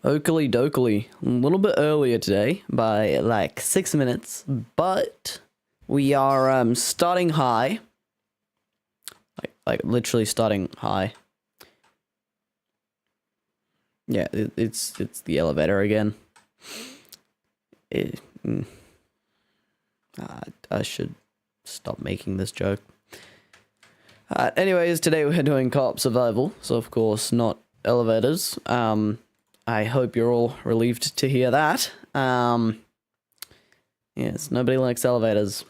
Oakley dokley. A little bit earlier today by like 6 minutes, but we are starting high. Like literally starting high. Yeah, it's the elevator again. I should stop making this joke. Anyways, today we're doing co-op survival, so of course not elevators. I hope you're all relieved to hear that. Yes, nobody likes elevators.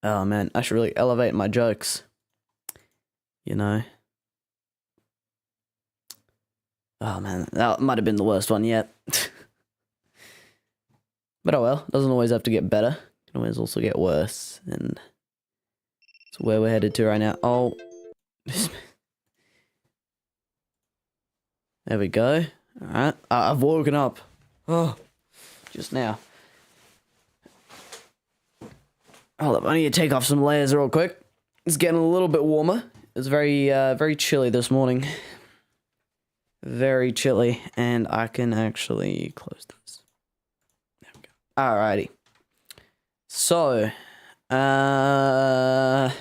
Oh man, I should really elevate my jokes. You know. Oh man, that might have been the worst one yet. But oh well, doesn't always have to get better. It can always also get worse, and it's where we're headed to right now. Oh. There we go. Alright, I've woken up. Oh, just now. Hold up, I need to take off some layers real quick. It's getting a little bit warmer. It's very chilly this morning. Very chilly, and I can actually close this. There we go. Alrighty. So, that's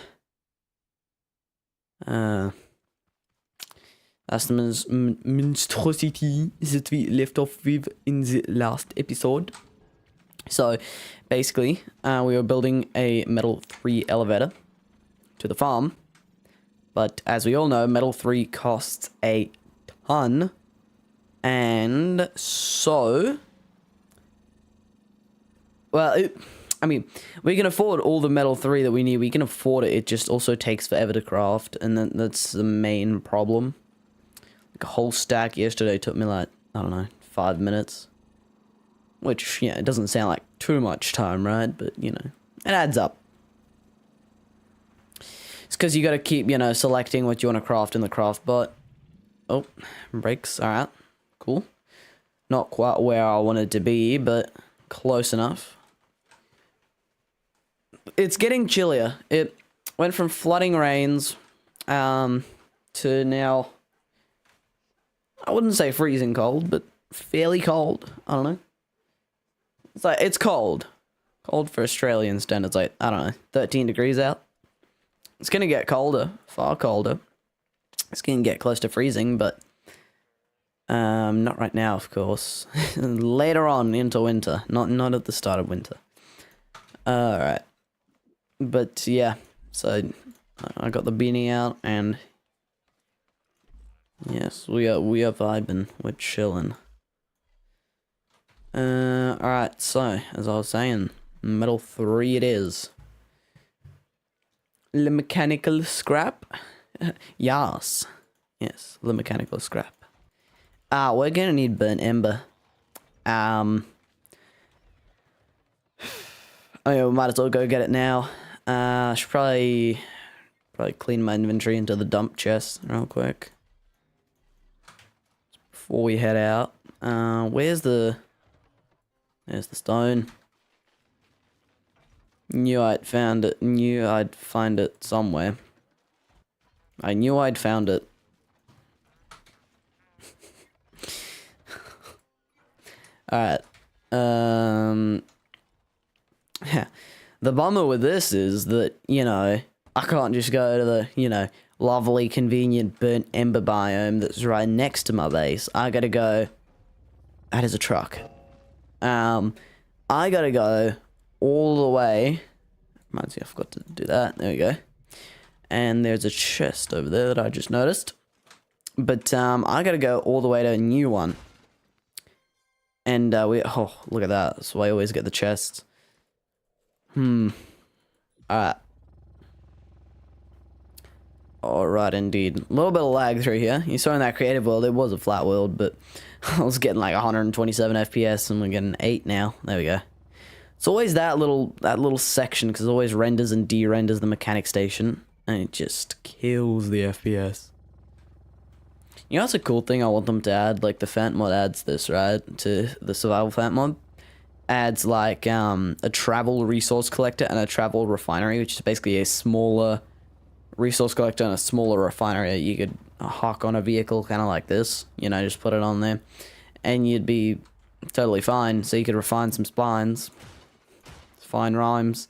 the monstrosity that we left off with in the last episode. So, basically, we were building a Metal 3 elevator to the farm. But as we all know, Metal 3 costs a ton. And so... Well, I mean, we can afford all the Metal 3 that we need. We can afford it. It just also takes forever to craft. And that's the main problem. Like a whole stack yesterday took me like, I don't know, 5 minutes. Which, yeah, it doesn't sound like too much time, right? But, you know, it adds up. It's because you got to keep, you know, selecting what you want to craft in the craft bot. Oh, brakes. Alright. Cool. Not quite where I wanted to be, but close enough. It's getting chillier. It went from flooding rains to now... I wouldn't say freezing cold, but fairly cold. I don't know. It's like, it's cold. Cold for Australian standards, like, I don't know, 13 degrees out. It's gonna get colder, far colder. It's gonna get close to freezing, but not right now, of course. Later on into winter, not at the start of winter. Alright. But yeah, so I got the beanie out, and yes, we are vibing, we're chilling. Alright, so, as I was saying, Metal 3 it is. Le mechanical scrap? Yes. Yes, the mechanical scrap. We're gonna need burnt ember. I mean, we might as well go get it now. I should probably clean my inventory into the dump chest real quick. Before we head out. There's the stone. Knew I'd found it. Knew I'd find it somewhere. I knew I'd found it. Alright. The bummer with this is that, you know, I can't just go to the, you know, lovely, convenient burnt ember biome that's right next to my base. I gotta go... That is a truck. I gotta go all the way. Reminds me, I forgot to do that. There we go. And there's a chest over there that I just noticed. But I gotta go all the way to a new one. And oh, look at that. That's why I always get the chests. Alright. Alright, indeed. A little bit of lag through here. You saw in that creative world, it was a flat world, but I was getting like 127 FPS, and we're getting 8 now. There we go. It's always that little section, because it always renders and de-renders the mechanic station, and it just kills the FPS. You know, that's a cool thing I want them to add, like the Fant mod adds this, right, to the survival Fant mod. Adds like a travel resource collector and a travel refinery, which is basically a smaller resource collector and a smaller refinery, you could hock on a vehicle kind of like this, you know, just put it on there, and you'd be totally fine. So you could refine some spines, fine rhymes,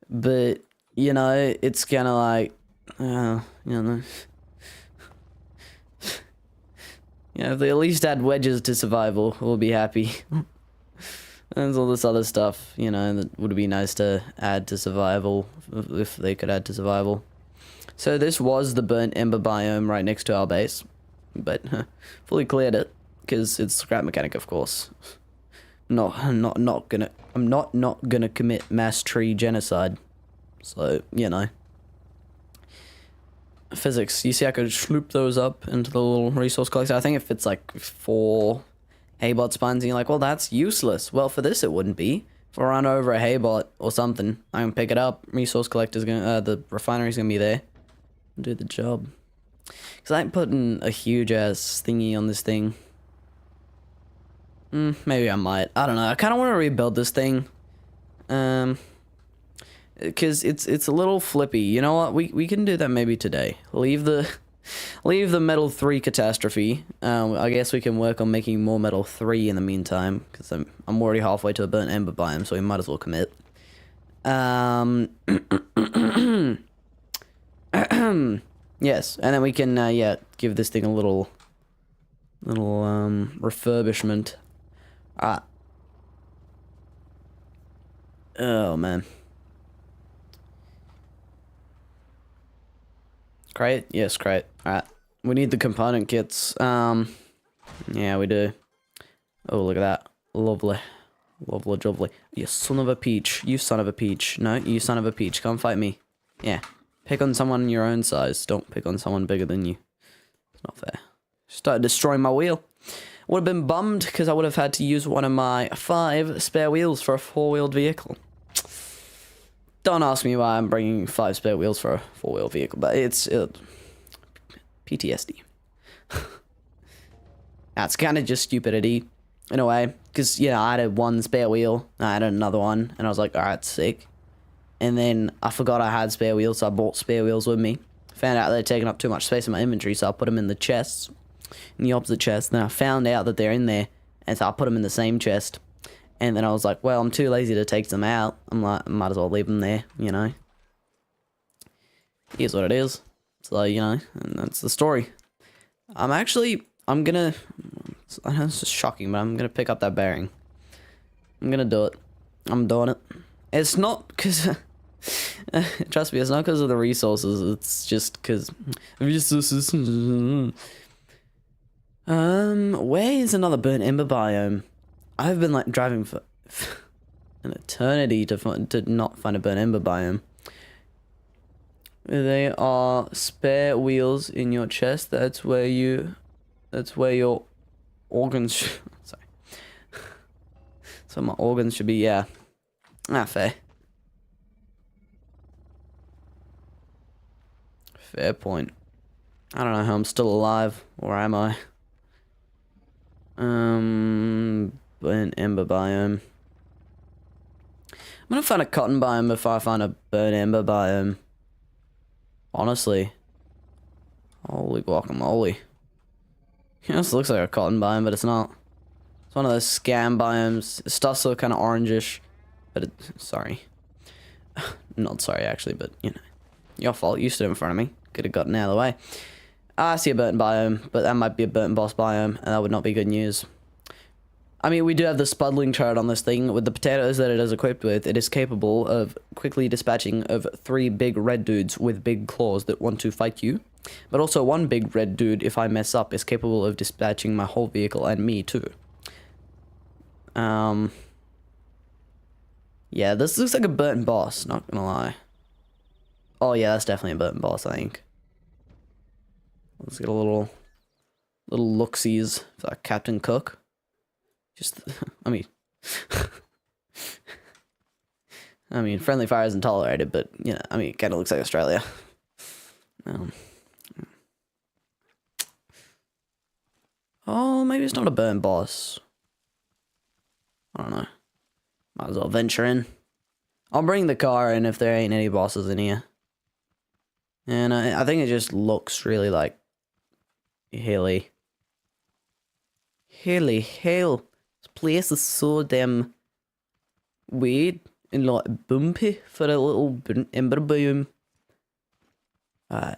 but you know, it's kind of like, you know, if they at least add wedges to survival, we'll be happy. There's all this other stuff, you know, that would be nice to add to survival, if they could add to survival. So this was the burnt ember biome right next to our base, but fully cleared it, because it's scrap mechanic, of course. I'm not gonna commit mass tree genocide. So, you know. Physics, you see I could sloop those up into the little resource collector. I think it fits like 4 haybot spines, and you're like, well, that's useless. Well, for this it wouldn't be. If I run over a haybot or something, I can pick it up. Resource collector's gonna, the refinery's gonna be there. Do the job. Because I ain't putting a huge ass thingy on this thing. Maybe I might. I don't know. I kind of want to rebuild this thing. Because it's a little flippy. You know what? We can do that maybe today. Leave the metal 3 catastrophe. I guess we can work on making more metal 3 in the meantime, because I'm already halfway to a burnt ember biome, so we might as well commit. Yes, and then we can yeah, give this thing a little refurbishment. Oh man. Crate? Yes, crate. Alright. We need the component kits. Yeah, we do. Oh, look at that. Lovely. Lovely, lovely. You son of a peach. You son of a peach. No, you son of a peach. Come fight me. Yeah. Pick on someone your own size. Don't pick on someone bigger than you. It's not fair. Started destroying my wheel. Would have been bummed because I would have had to use one of my 5 spare wheels for a 4-wheeled vehicle. Don't ask me why I'm bringing 5 spare wheels for a 4-wheel vehicle, but it's PTSD. That's kind of just stupidity in a way, because yeah, I had 1 spare wheel, I had another one, and I was like, alright, sick. And then I forgot I had spare wheels, so I bought spare wheels with me. Found out they're taking up too much space in my inventory, so I put them in the chests, in the opposite chest. Then I found out that they're in there, and so I put them in the same chest. And then I was like, well, I'm too lazy to take them out. I'm like, might as well leave them there, you know. Here's what it is. So, you know, and that's the story. I'm gonna, I know this is shocking, but I'm gonna pick up that bearing. I'm gonna do it. I'm doing it. It's not because, trust me, it's not because of the resources. It's just because, where is another burnt ember biome? I've been like driving for an eternity to not find a burnt ember biome. They are spare wheels in your chest. That's where your organs. Sorry. So my organs should be, yeah. Fair. Fair point. I don't know how I'm still alive, or am I? Burnt ember biome. I'm gonna find a cotton biome before I find a burnt ember biome. Honestly. Holy guacamole. You know, this looks like a cotton biome, but it's not. It's one of those scam biomes. It starts to look kind of orangish, but sorry. Not sorry, actually, but, you know. Your fault. You stood in front of me. Could have gotten out of the way. I see a burnt biome, but that might be a burnt boss biome, and that would not be good news. I mean, we do have the spuddling turret on this thing. With the potatoes that it is equipped with, it is capable of quickly dispatching of 3 big red dudes with big claws that want to fight you. But also 1 big red dude, if I mess up, is capable of dispatching my whole vehicle and me too. Yeah, this looks like a burnt boss, not gonna lie. Oh yeah, that's definitely a burnt boss, I think. Let's get a little look-sees for Captain Cook. Just, I mean, friendly fire isn't tolerated, but, you know, I mean, it kind of looks like Australia. Oh, maybe it's not a burnt boss. I don't know. Might as well venture in. I'll bring the car in if there ain't any bosses in here. And I think it just looks really like hilly. Holy hell. This place is so damn weird and like bumpy for a little ember biome. Alright.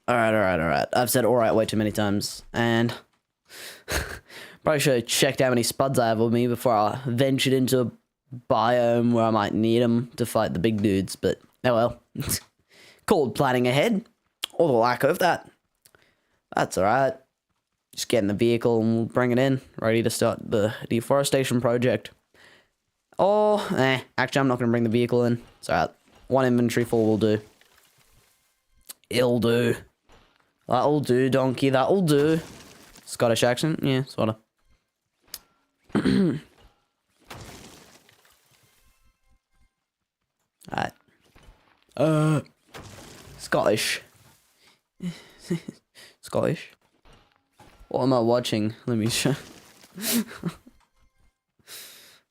Alright. I've said alright way too many times. And probably should have checked how many spuds I have with me before I ventured into a biome where I might need them to fight the big dudes. But, oh well. Called planning ahead. Or the lack of that. That's alright. Just get in the vehicle and we'll bring it in. Ready to start the deforestation project. Oh, actually I'm not going to bring the vehicle in. It's alright. One inventory full will do. It'll do. That'll do, donkey. That'll do. Scottish accent? Yeah, sorta. Alright. Scottish. Scottish. What am I watching? Let me show.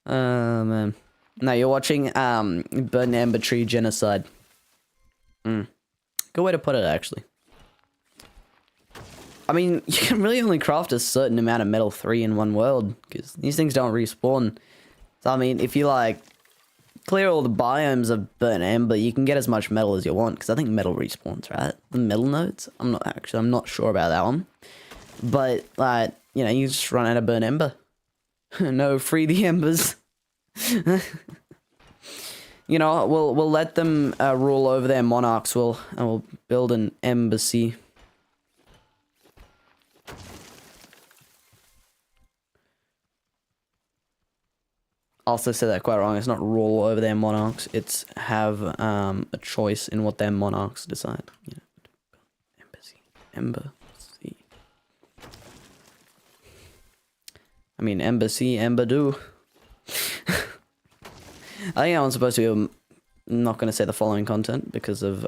Man. No, you're watching Burnt Amber Tree Genocide. Good way to put it, actually. I mean, you can really only craft a certain amount of metal 3 in one world, because these things don't respawn. So, I mean, if you, like, clear all the biomes of burnt amber, you can get as much metal as you want, because I think metal respawns, right? The metal nodes? I'm not sure about that one. But, like, you know, you just run out of burnt ember. No, free the embers. You know, we'll let them rule over their monarchs. We'll build an embassy. Also said that quite wrong. It's not rule over their monarchs. It's have a choice in what their monarchs decide. You know, embassy. I mean, embassy, do. I think I'm supposed to be not going to say the following content because of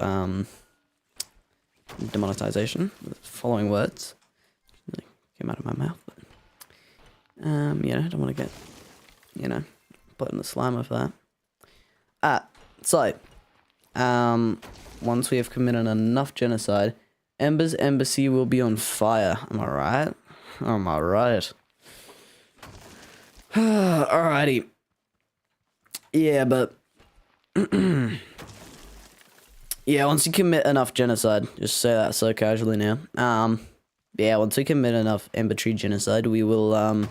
demonetization. The following words really came out of my mouth. But, you know, I don't want to get, you know, put in the slammer for that. So, once we have committed enough genocide, Ember's embassy will be on fire. Am I right? Am I right? Alrighty. Yeah, but yeah, once you commit enough genocide, just say that so casually now. Yeah, once we commit enough Ember Tree genocide, we will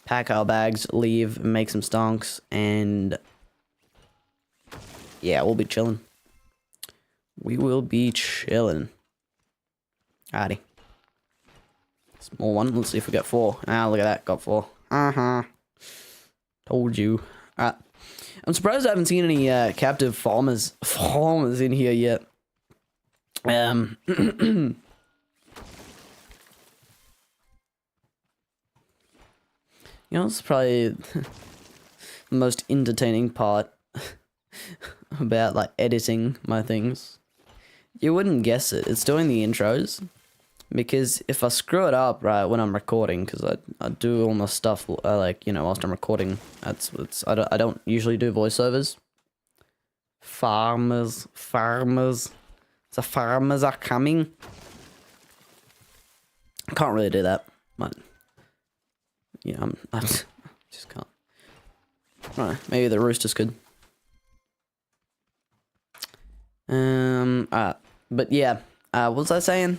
pack our bags, leave, make some stonks, and yeah, we'll be chilling. We will be chilling. Alrighty. Small one. Let's see if we get 4. Ah, look at that. Got 4. Told you. Alright. I'm surprised I haven't seen any captive farmers in here yet. You know, it's probably the most entertaining part about, like, editing my things. You wouldn't guess it. It's doing the intros. Because if I screw it up, right, when I'm recording, because I do all my stuff, like, you know, whilst I'm recording, I don't usually do voiceovers. Farmers. The farmers are coming. I can't really do that, but, you know, I just can't. I don't know, maybe the roosters could. But yeah, what was I saying?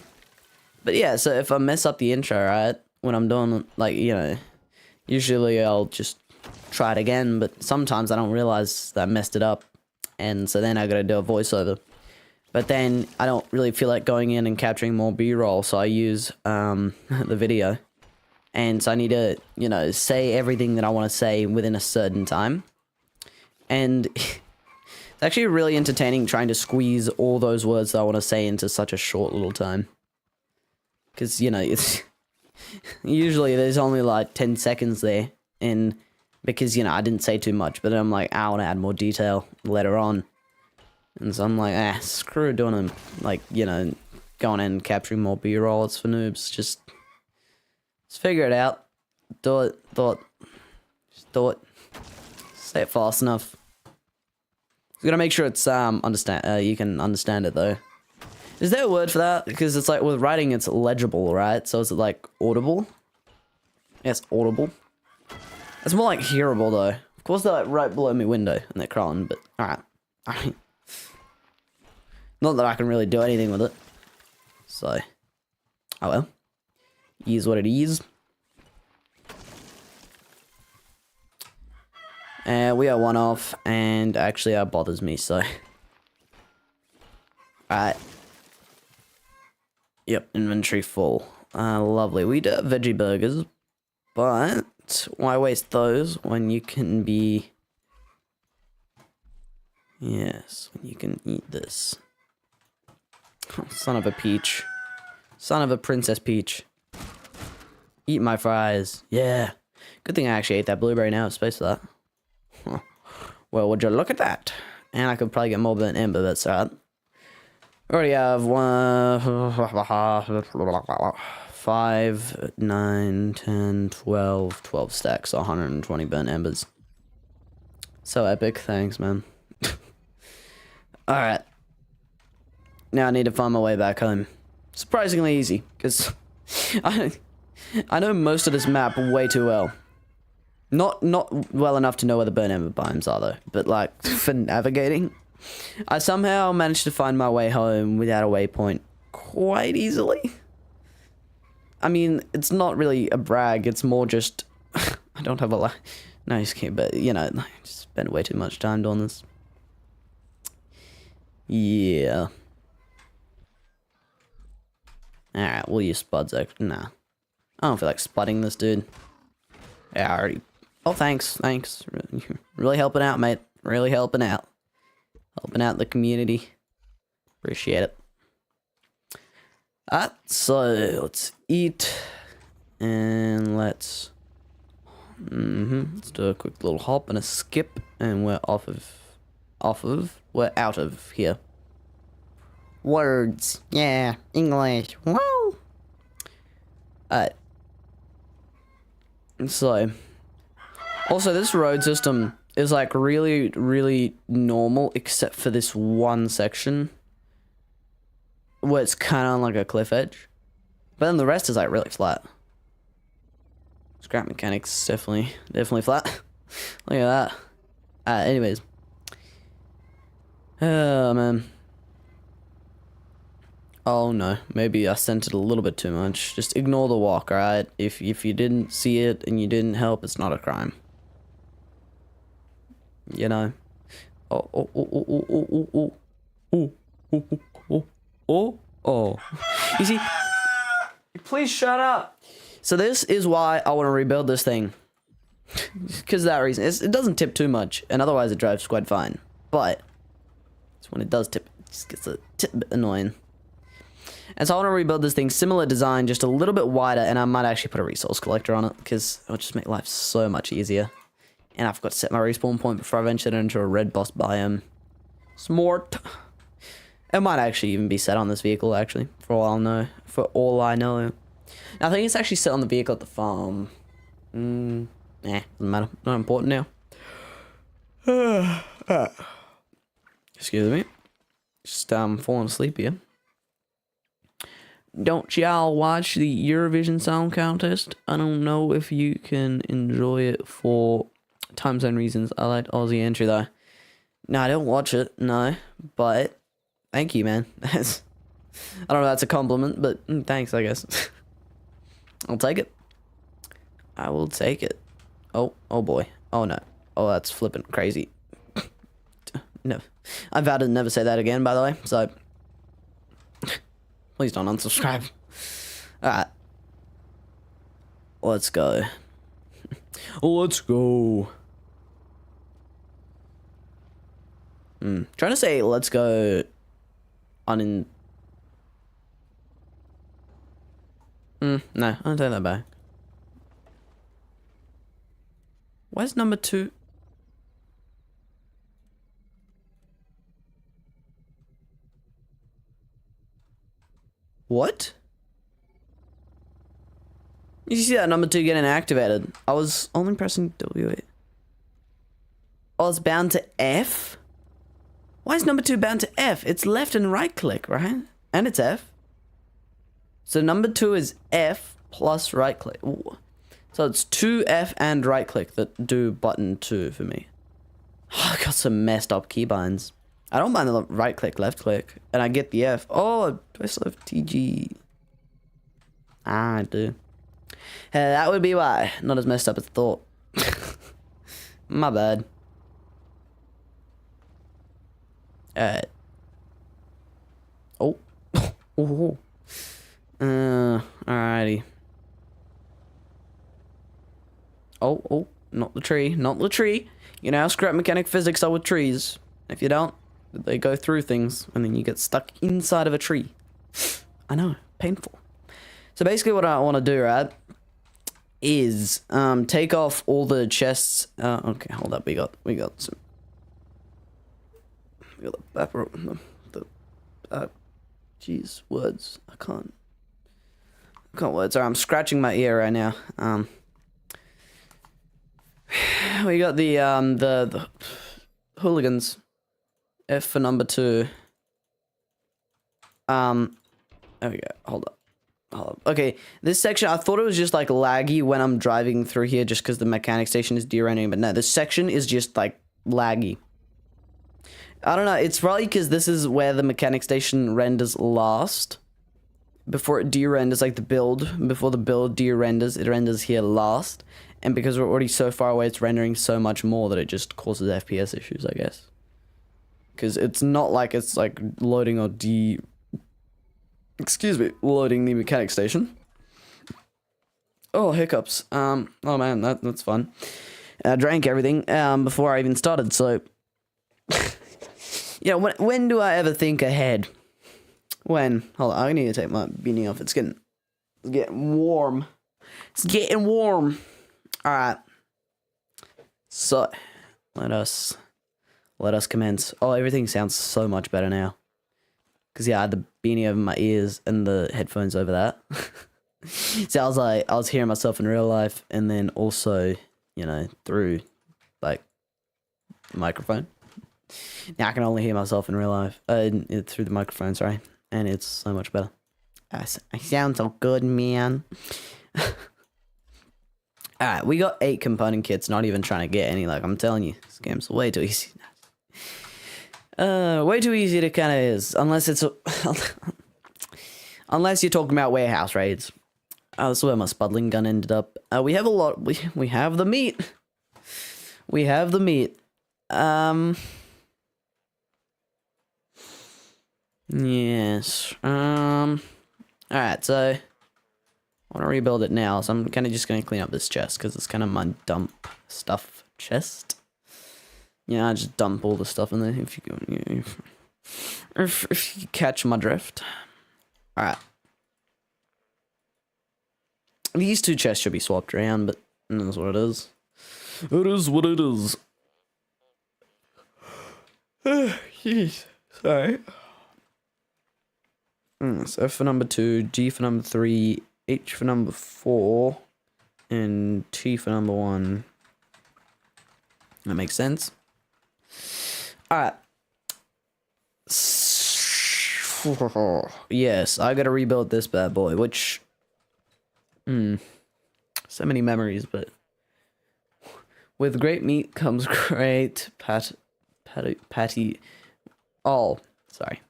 But yeah, so if I mess up the intro, right, when I'm doing, like, you know, usually I'll just try it again, but sometimes I don't realize that I messed it up, and so then I gotta do a voiceover. But then I don't really feel like going in and capturing more B-roll, so I use the video. And so I need to, you know, say everything that I want to say within a certain time. And it's actually really entertaining trying to squeeze all those words that I want to say into such a short little time. Because, you know, it's usually there's only like 10 seconds there. And because, you know, I didn't say too much, but I'm like, I want to add more detail later on. And so I'm like, screw doing them. Like, you know, going and capturing more B-roll. It's for noobs. Just figure it out. Do it. Just do it. Say it fast enough. You gotta make sure it's you can understand it though. Is there a word for that? Because it's like with writing, it's legible, right? So is it like audible? Yes, audible. It's more like hearable though. Of course, they're like right below my window and they're crawling, but alright. Not that I can really do anything with it. So, oh well. Is what it is. We are one off, and actually that bothers me, so. Alright. Yep, inventory full. Lovely. We do have veggie burgers, but why waste those when you can be... Yes, when you can eat this. Oh, son of a peach. Son of a princess peach. Eat my fries. Yeah. Good thing I actually ate that blueberry now. Space for that. Huh. Well, would you look at that? And I could probably get more burnt ember, that's alright. Already have 5, 9, 10, 12, 12 stacks, 120 burnt embers. So epic, thanks, man. Alright. Now I need to find my way back home. Surprisingly easy, because I know most of this map way too well. Not well enough to know where the burnt ember biomes are, though. But, like, for navigating, I somehow managed to find my way home without a waypoint quite easily. I mean, it's not really a brag. It's more just... I don't have a lot... No, just kidding, but, you know, I just spent way too much time doing this. Yeah. Alright, we'll use spuds. Nah. I don't feel like spudding this dude. Yeah, I already... Oh, thanks. Really helping out, mate. Really helping out. Helping out the community. Appreciate it. Alright, so let's eat. And let's... Let's do a quick little hop and a skip. And we're we're out of here. Words. Yeah, English. Woo! Alright. So... Also, this road system is, like, really, really normal, except for this one section where it's kind of on, like, a cliff edge. But then the rest is, like, really flat. Scrap mechanics, definitely flat. Look at that. Anyways. Oh, man. Oh, no. Maybe I sent it a little bit too much. Just ignore the walk, alright? If you didn't see it and you didn't help, it's not a crime. You know. Oh. You see? Please shut up. So this is why I want to rebuild this thing. Because of that reason. It doesn't tip too much, and otherwise it drives quite fine. But it's when it does tip, it just gets a bit annoying. And so I want to rebuild this thing, similar design, just a little bit wider, and I might actually put a resource collector on it, because it would just make life so much easier. And I forgot to set my respawn point before I ventured into a red boss biome. Smart. It might actually even be set on this vehicle, actually, for all I know. Now, I think it's actually set on the vehicle at the farm. Doesn't matter. Not important now. Excuse me. Just falling asleep here. Don't y'all watch the Eurovision Song Contest? I don't know if you can enjoy it for time zone reasons. I like Aussie entry though. No, I don't watch it, no. But thank you, man. I don't know if that's a compliment, but thanks, I guess. I'll take it. I will take it. Oh boy. Oh no. Oh, that's flipping crazy. No. I vowed to never say that again, by the way, so please don't unsubscribe. Alright. Let's go. Let's go. Trying to say let's go no, I'll take that back. Where's number 2? What? You see that number 2 getting activated? I was only pressing W8. Oh, it's bound to F? Why is number 2 bound to F? It's left and right click, right? And it's F. So number 2 is F plus right click. Ooh. So it's 2F and right click that do button 2 for me. Oh, I got some messed up keybinds. I don't mind the right click, left click, and I get the F. Oh, do I still have TG? I do. That would be why. Not as messed up as I thought. My bad. Alright. Oh. Oh. Alrighty. Oh, not the tree, not the tree. You know how scrap mechanic physics are with trees. If you don't, they go through things, and then you get stuck inside of a tree. I know, painful. So basically what I want to do, right, is take off all the chests. Okay, hold up, we got some. We got jeez, words. I can't words. Sorry, I'm scratching my ear right now. We got the hooligans. F for number 2. There we go. Hold up. Okay, this section, I thought it was just like laggy when I'm driving through here just because the mechanic station is derendering, but no, this section is just like laggy. I don't know, it's probably because this is where the mechanic station renders last. Before it de-renders, like the build, before the build de-renders, it renders here last. And because we're already so far away, it's rendering so much more that it just causes FPS issues, I guess. Because it's not like it's like loading or loading the mechanic station. Oh, hiccups. Oh man, that's fun. I drank everything before I even started, so... Yeah, when do I ever think ahead? When? Hold on, I need to take my beanie off. It's getting warm. It's getting warm. Alright. So, let us commence. Oh, everything sounds so much better now. Because, yeah, I had the beanie over my ears and the headphones over that. So I was hearing myself in real life and then also, you know, through, like, the microphone. Now I can only hear myself in real life. Through the microphone, sorry. And it's so much better. I sound so good, man. Alright, we got 8 component kits, not even trying to get any, like, I'm telling you, this game's way too easy. Way too easy to kind of is, unless it's, unless you're talking about warehouse raids. That's where my spuddling gun ended up. We have a lot, we have the meat. We have the meat. Yes, alright, so, I want to rebuild it now, so I'm kind of just going to clean up this chest, because it's kind of my dump stuff chest. Yeah, I just dump all the stuff in there, if you catch my drift. Alright. These 2 chests should be swapped around, but that's what it is. It is what it is. Jeez, sorry. So F for number 2, G for number 3, H for number 4, and T for number 1. That makes sense. Alright. Yes, I gotta rebuild this bad boy, which... so many memories, but... With great meat comes great patty... Oh, sorry.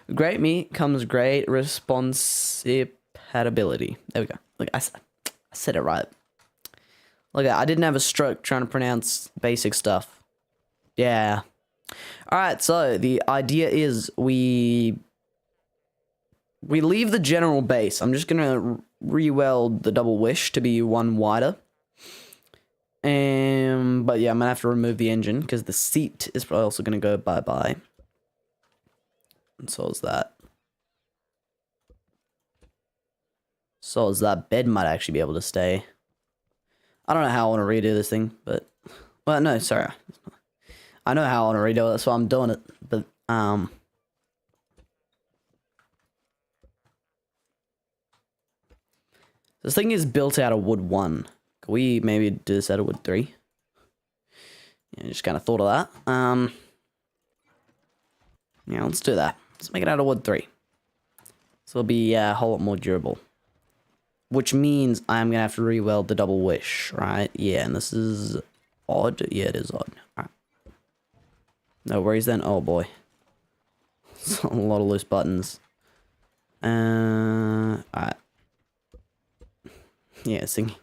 With great meat comes great responsibility. There we go. Look, I said it right. Look, I didn't have a stroke trying to pronounce basic stuff. Yeah. Alright, so the idea is we leave the general base. I'm just gonna re-weld the double wish to be 1 wider. But yeah, I'm gonna have to remove the engine because the seat is probably also gonna go bye-bye. And so is that. So is that bed might actually be able to stay. I don't know how I want to redo this thing, but... Well, no, sorry. I know how I want to redo it, that's why I'm doing it. But, this thing is built out of wood 1. Could we maybe do this out of wood 3? Yeah, just kind of thought of that. Yeah, let's do that. Let's make it out of wood 3. So it'll be a whole lot more durable. Which means I'm going to have to re-weld the double wish, right? Yeah, and this is odd. Yeah, it is odd. Alright. No worries then. Oh boy. It's a lot of loose buttons. Alright. Yeah, Sing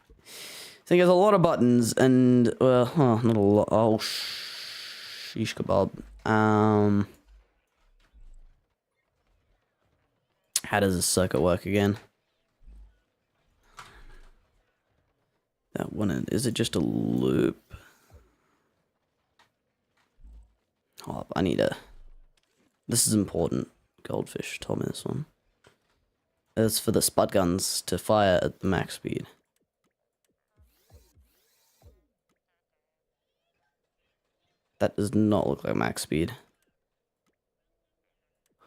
has a lot of buttons and, well, oh, not a lot. Oh, sheesh kebab. How does this circuit work again? That one, is it just a loop? Hold up, I need a... This is important. Goldfish told me this one. It's for the spud guns to fire at the max speed. That does not look like max speed.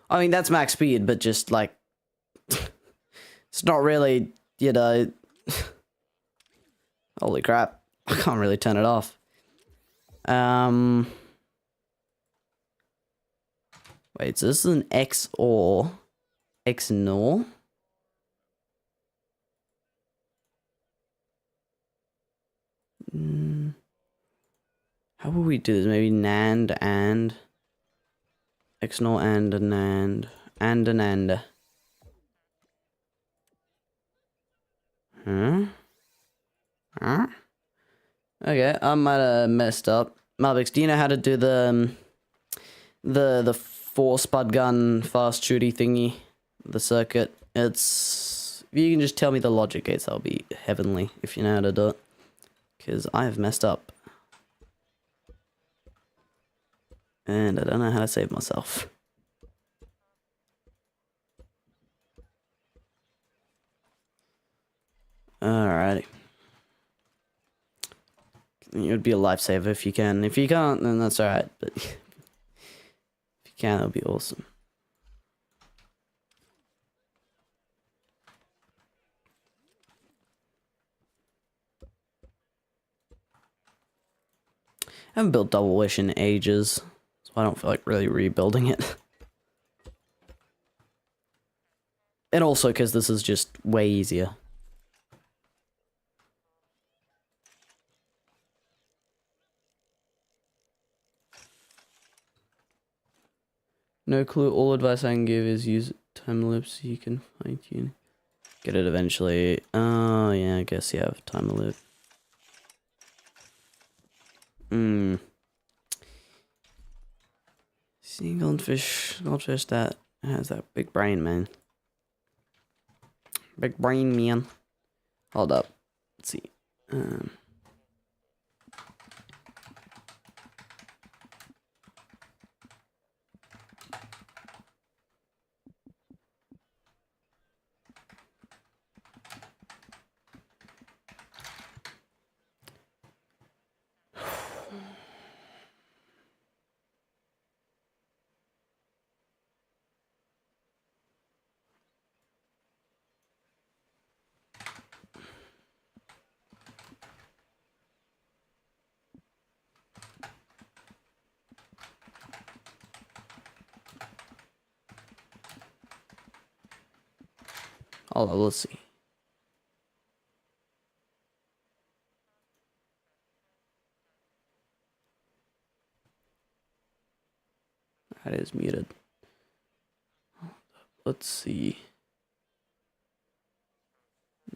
I mean, that's max speed, but just like... it's not really, you know... Holy crap. I can't really turn it off. Wait, so this is an XOR. XNOR? How would we do this? Maybe NAND and... XNOR and a NAND. And an AND. Huh? Okay, I might have messed up. Malbix, do you know how to do the 4 spud gun fast shooty thingy? The circuit? It's... If you can just tell me the logic gates, that'll be heavenly, if you know how to do it. Because I have messed up. And I don't know how to save myself. Alrighty. It would be a lifesaver if you can. If you can't, then that's alright. But if you can, that would be awesome. I haven't built Double Wish in ages, so I don't feel like really rebuilding it. And also because this is just way easier. No clue. All advice I can give is use time loop so you can fine tune. Get it eventually. Oh yeah, I guess you have time loop. See, goldfish that has that big brain, man. Big brain, man. Hold up. Let's see. Hold on, let's see. That is muted. Let's see.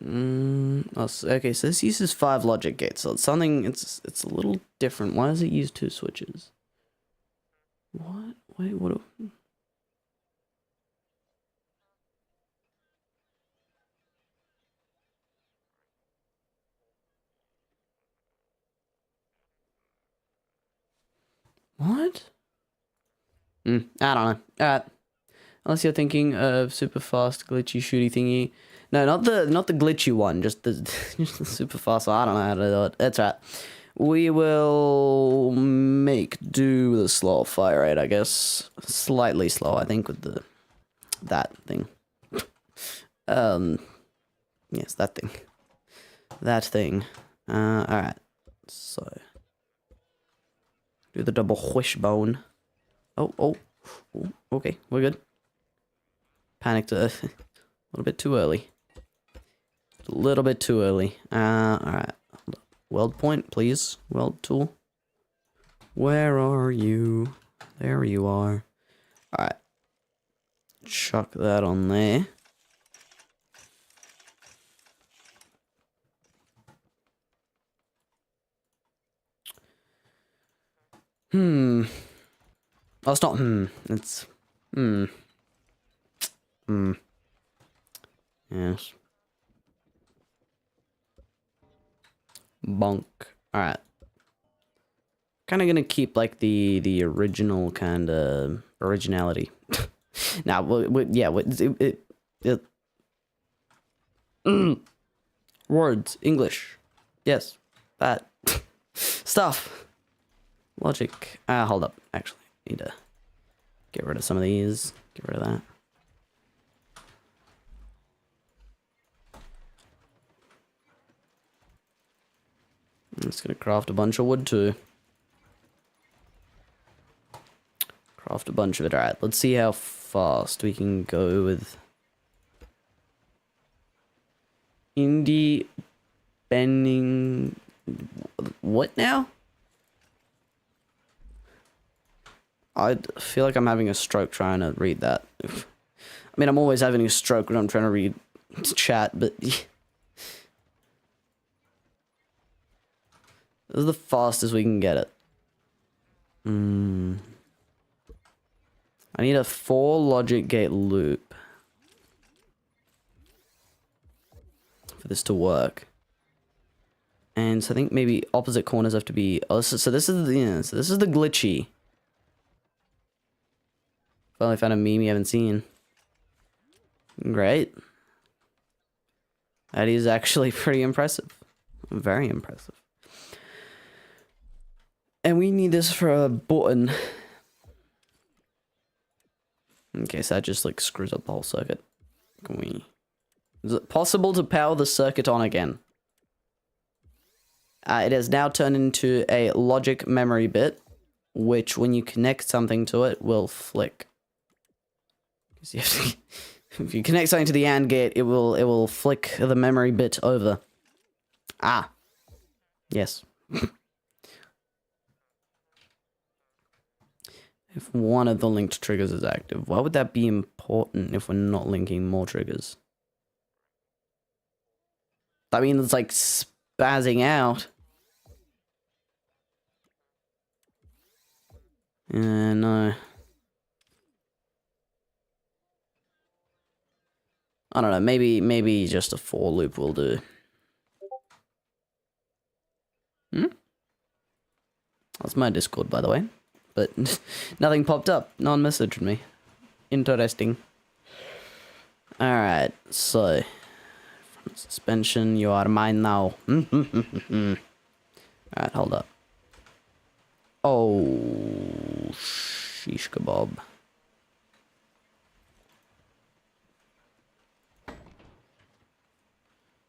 Okay, so this uses 5 logic gates, so it's something, it's a little different. Why does it use 2 switches? What? Wait, what? What? I don't know. Unless you're thinking of super fast glitchy shooty thingy. No, not the glitchy one, just the just the super fast one. I don't know how to do it. That's right. We will make do with a slow fire rate, I guess. Slightly slow, I think, with that thing. Yes, that thing. That thing. Alright. So Do the double wishbone. Oh, okay, we're good. Panicked a little bit too early. A little bit too early. Alright. Weld point, please. Weld tool. Where are you? There you are. Alright. Chuck that on there. Oh, it's not it's Yes. Bonk. Alright. Kinda gonna keep like the original kind of originality. Now, words, English. Yes. That. Stuff. Logic. Hold up. Actually, need to get rid of some of these. Get rid of that. I'm just gonna craft a bunch of wood too. Craft a bunch of it. Alright, let's see how fast we can go with indie bending. What now? I feel like I'm having a stroke trying to read that. I mean, I'm always having a stroke when I'm trying to read chat, but this is the fastest we can get it. I need a 4 logic gate loop for this to work. And so I think maybe opposite corners have to be. Oh, so this is the so this is the glitchy. Finally found a meme you haven't seen. Great. That is actually pretty impressive. Very impressive. And we need this for a button. Okay, so that just like screws up the whole circuit. Can we... Is it possible to power the circuit on again? It has now turned into a logic memory bit, which when you connect something to it will flick. You have to, if you connect something to the AND gate, it will flick the memory bit over. Ah. Yes. If one of the linked triggers is active, why would that be important if we're not linking more triggers? I mean, it's like spazzing out. No. I don't know, maybe just a for loop will do. That's my Discord, by the way. But nothing popped up. No one messaged me. Interesting. Alright, so... front suspension, you are mine now. Alright, hold up. Oh... sheesh kebab.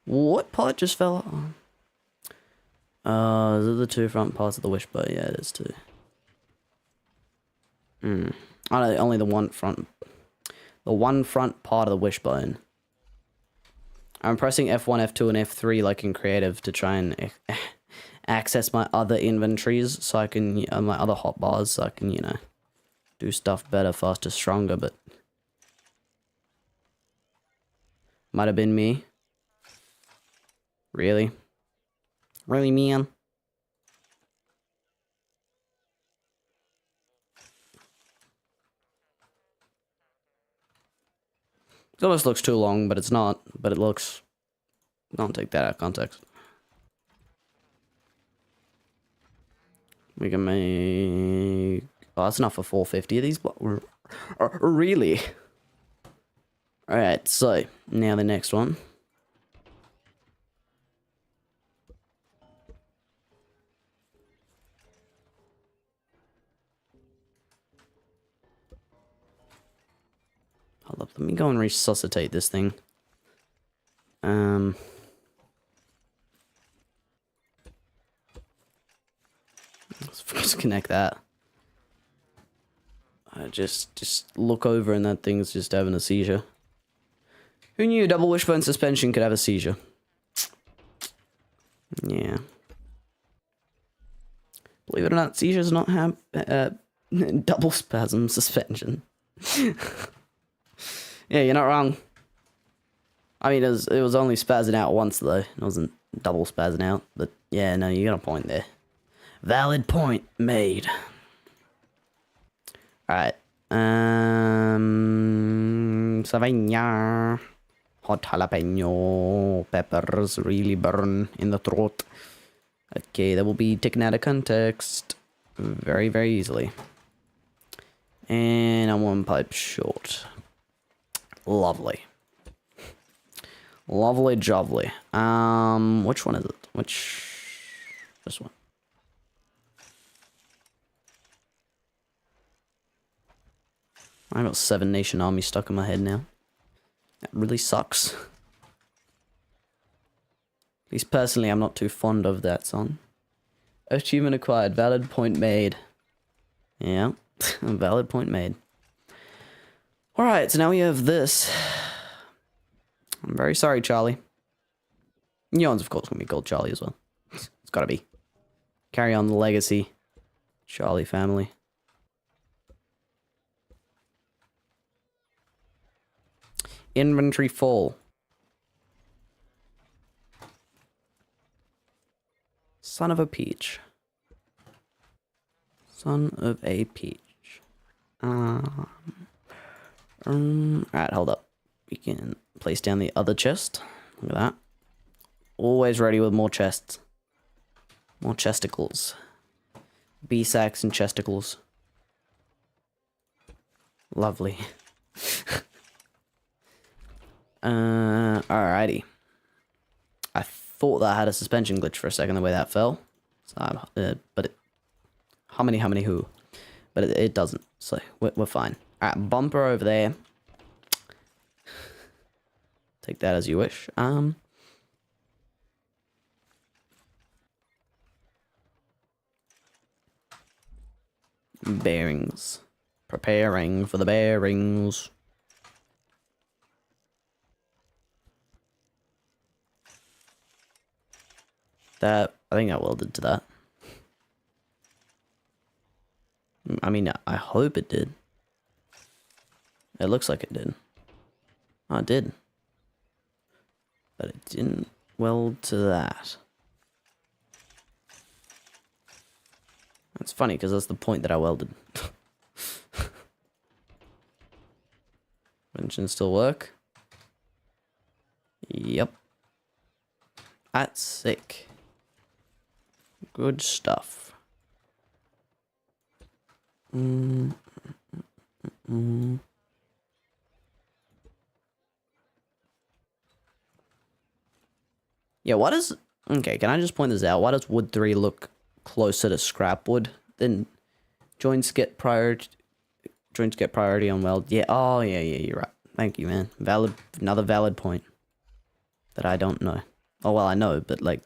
What part just fell out? Is it the 2 front parts of the wishbone? Yeah, it is too. Oh no, only the one front. The one front part of the wishbone. I'm pressing F1, F2, and F3 like in creative to try and access my other inventories so I can, my other hotbars so I can, you know, do stuff better, faster, stronger, but... Might have been me. Really? Really, man? It almost looks too long, but it's not. But it looks... Don't take that out of context. We can make... Oh, that's not for 450 of these. Really? Alright, so... Now the next one. Hold up, let me go and resuscitate this thing. Let's disconnect that. I just look over and that thing's just having a seizure. Who knew double wishbone suspension could have a seizure? Yeah. Believe it or not, seizures not have double spasm suspension. Yeah, you're not wrong. I mean, it was only spazzing out once though. It wasn't double spazzing out. But yeah, no, you got a point there. Valid point made. Alright. Savannah. Hot jalapeno peppers really burn in the throat. Okay, that will be taken out of context very, very easily. And I'm one pipe short. Lovely. Lovely jovely. Which one is it? This one. I got 7 Nation Army stuck in my head now. That really sucks. At least personally, I'm not too fond of that song. Achievement acquired. Valid point made. Yeah, valid point made. Alright, so now we have this. I'm very sorry, Charlie. Neon's, of course, going to be called Charlie as well. It's got to be. Carry on the legacy. Charlie family. Inventory full. Son of a peach. Son of a peach. Alright, hold up. We can place down the other chest. Look at that. Always ready with more chests. More chesticles. B-sacks and chesticles. Lovely. Alrighty. I thought that had a suspension glitch for a second, the way that fell. So, but it... Hummany hoo. But it doesn't, so we're fine. Alright, bumper over there. Take that as you wish. Bearings. Preparing for the bearings. That, I think I welded to that. I mean, I hope it did. It looks like it did. Oh, it did. But it didn't weld to that. That's funny, because that's the point that I welded. Engine still work? Yep. That's sick. Good stuff. Yeah, why does... Okay, can I just point this out? Why does wood 3 look closer to scrap wood than joints get priority on weld? Yeah, oh, yeah, you're right. Thank you, man. Another valid point that I don't know. Oh, well, I know, but, like...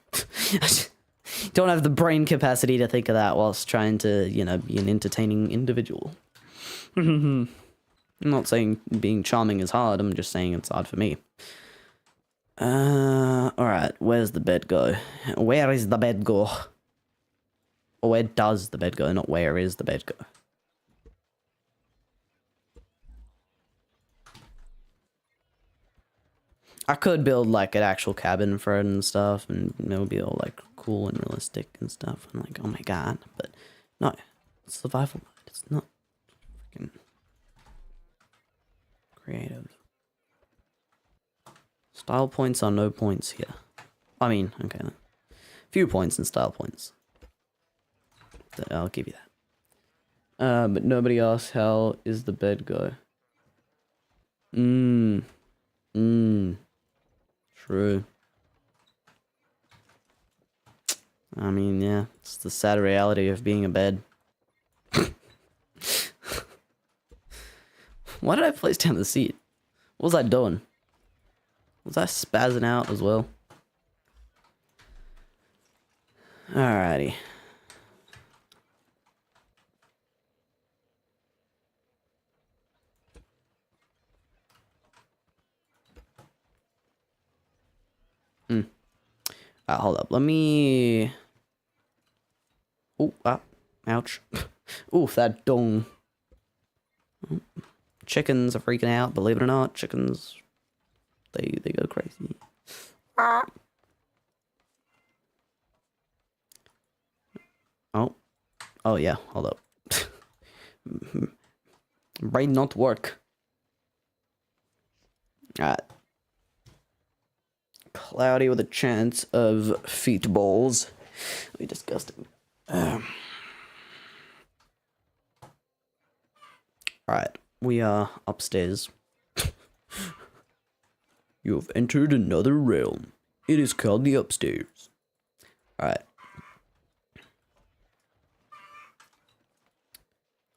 don't have the brain capacity to think of that whilst trying to, you know, be an entertaining individual. I'm not saying being charming is hard, I'm just saying it's hard for me. Alright, where's the bed go? Where is the bed go? Or where does the bed go, not where is the bed go? I could build, like, an actual cabin for it and stuff, and it would be all, like, cool and realistic and stuff. I'm like, oh my god, but no, it's survival mode. It's not freaking creative. Style points are no points here. I mean, okay, then. Few points and style points. I'll give you that. But nobody asks how is the bed go. True. I mean, yeah, it's the sad reality of being a bed. Why did I place down the seat? What was I doing? Was I spazzing out as well? Alrighty. Hold up. Let me... Oh, ouch. Oof, that dong. Chickens are freaking out, believe it or not. Chickens, they go crazy. Oh yeah, hold up. Brain not work. Alright. Cloudy with a chance of feet balls. That'd be disgusting. Alright, we are upstairs. You have entered another realm. It is called the upstairs. Alright.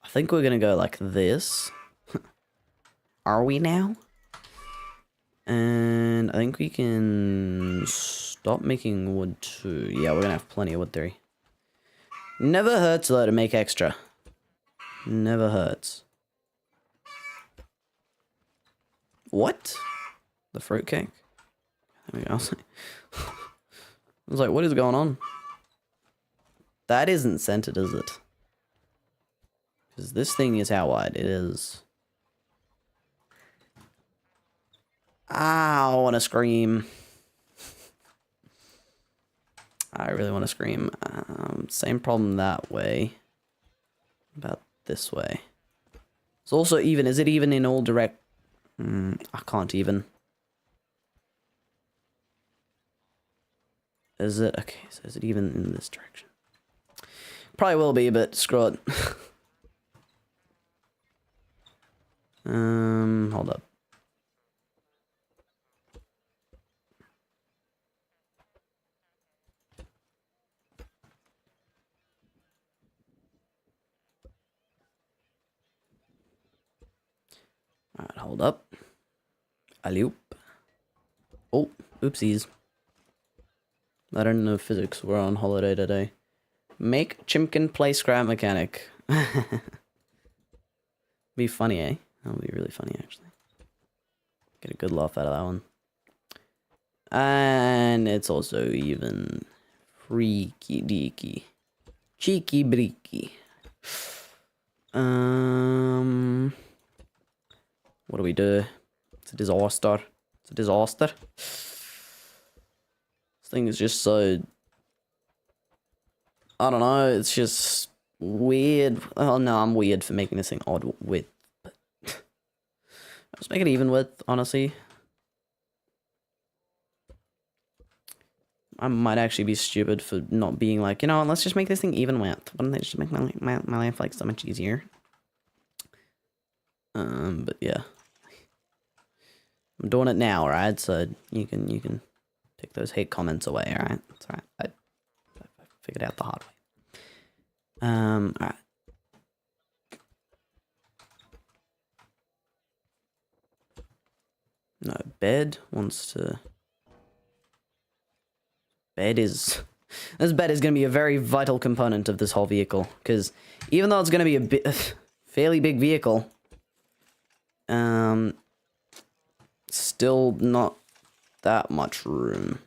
I think we're gonna go like this. Are we now? And I think we can stop making wood too. Yeah, we're gonna have plenty of wood 3. Never hurts though to make extra. Never hurts. What? The fruitcake? There we go. I was like, what is going on? That isn't centered, is it? Because this thing is how wide it is. I want to scream. I really want to scream. Same problem that way. About this way. It's also even. Is it even in all direct? I can't even. Is it? Okay, so is it even in this direction? Probably will be, but screw it. Hold up. Alright, hold up. Alley-oop. Oh, oopsies. I don't know physics. We're on holiday today. Make Chimkin play scrap mechanic. Be funny, eh? That'll be really funny, actually. Get a good laugh out of that one. And it's also even freaky deaky. Cheeky breaky. What do we do? It's a disaster. It's a disaster. This thing is just so... I don't know, it's just weird. Oh no, I'm weird for making this thing odd width. But let's make it even width, honestly. I might actually be stupid for not being like, you know, let's just make this thing even width. Why don't they just make my life like so much easier? But yeah. I'm doing it now, right? So you can take those hate comments away, alright? It's alright. I figured out the hard way. Alright. No, bed wants to... This bed is going to be a very vital component of this whole vehicle, because even though it's going to be a fairly big vehicle, still not that much room.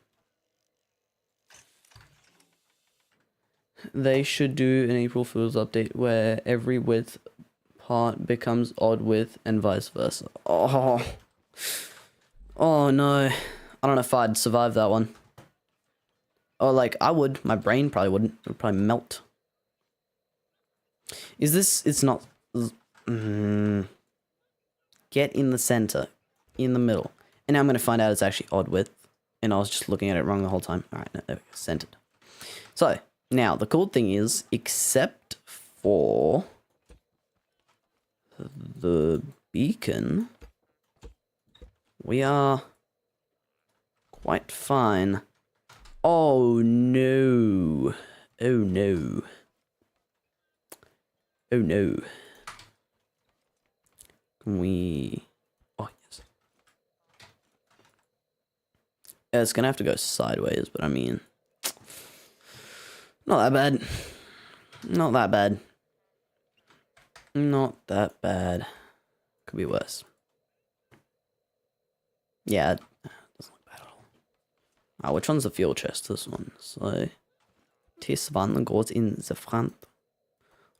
They should do an April Fool's update where every width part becomes odd width and vice versa. Oh no, I don't know if I'd survive that one. Oh, like, I would. My brain probably wouldn't. It would probably melt. Is this... It's not... Get in the center. In the middle. And now I'm going to find out it's actually odd width. And I was just looking at it wrong the whole time. Alright, no, there we go. Centered. So, now, the cool thing is, except for... the beacon... we are... quite fine. Oh no. Oh no. Oh no. Can we... Oh yes. Yeah, it's gonna have to go sideways, but I mean... not that bad. Not that bad. Not that bad. Could be worse. Yeah, it doesn't look bad at all. Which one's the fuel chest? This one. So, this one goes in the front.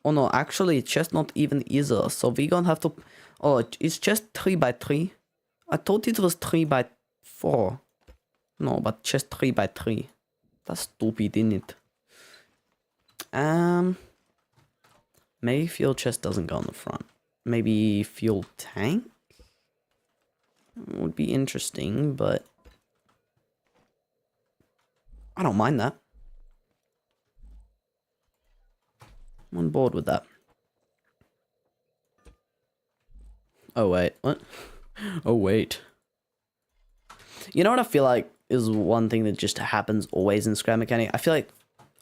Oh no, actually, chest not even either. So we gonna have to... Oh, it's just 3x3. I thought it was 3x4. No, but just 3x3. That's stupid, isn't it? Maybe fuel chest doesn't go on the front. Maybe fuel tank? Would be interesting, but... I don't mind that. I'm on board with that. Oh, wait. What? Oh, wait. You know what I feel like is one thing that just happens always in Scrap Mechanic? I feel like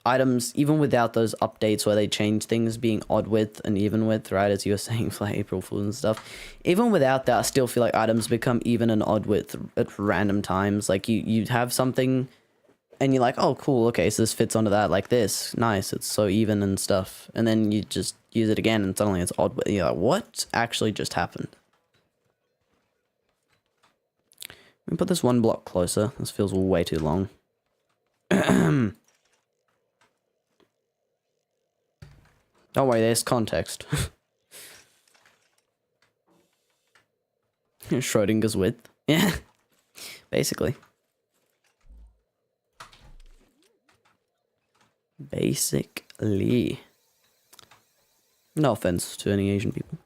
items, even without those updates where they change things being odd width and even width, right, as you were saying for like April Fool and stuff, even without that, I still feel like items become even and odd width at random times. Like, you have something... And you're like, oh, cool, okay, so this fits onto that like this. Nice, it's so even and stuff. And then you just use it again and suddenly it's odd. You're like, what actually just happened? Let me put this one block closer. This feels way too long. Don't worry, there's context. Schrodinger's width. Yeah, basically. Basically. No offense to any Asian people.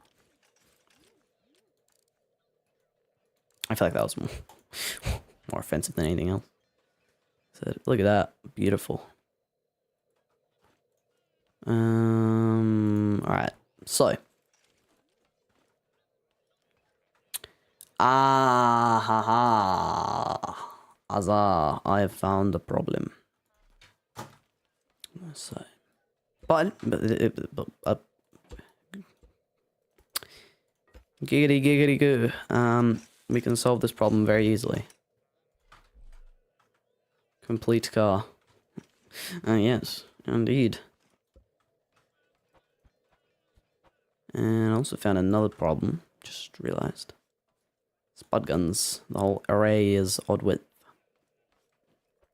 I feel like that was more offensive than anything else. So, look at that. Beautiful. Alright. So. Azar, I have found a problem. So, but giggity goo. We can solve this problem very easily. Complete car. Yes, indeed. And I also found another problem. Just realized. Spud guns. The whole array is odd width.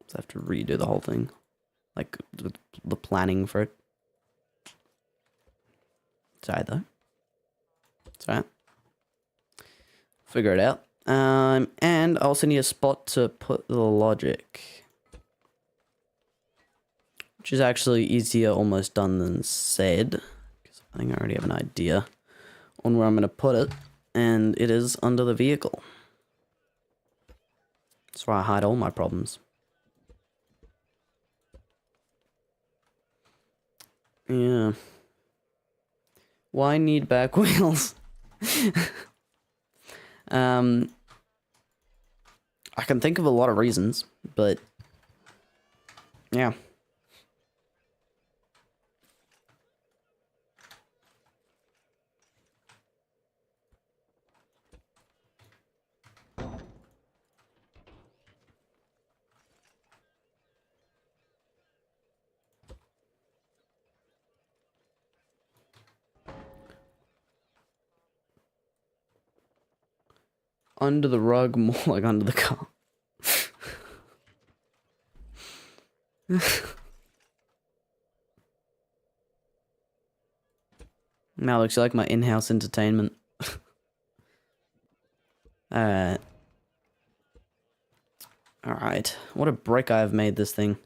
So I have to redo the whole thing. Like, the planning for it. Sorry, though. It's alright. Figure it out. And I also need a spot to put the logic. Which is actually easier almost done than said. Because I think I already have an idea on where I'm going to put it. And it is under the vehicle. That's where I hide all my problems. Yeah. Why need back wheels? I can think of a lot of reasons, but yeah. Under the rug, more like under the car. Now looks like my in-house entertainment. Alright. Alright. What a brick I have made this thing.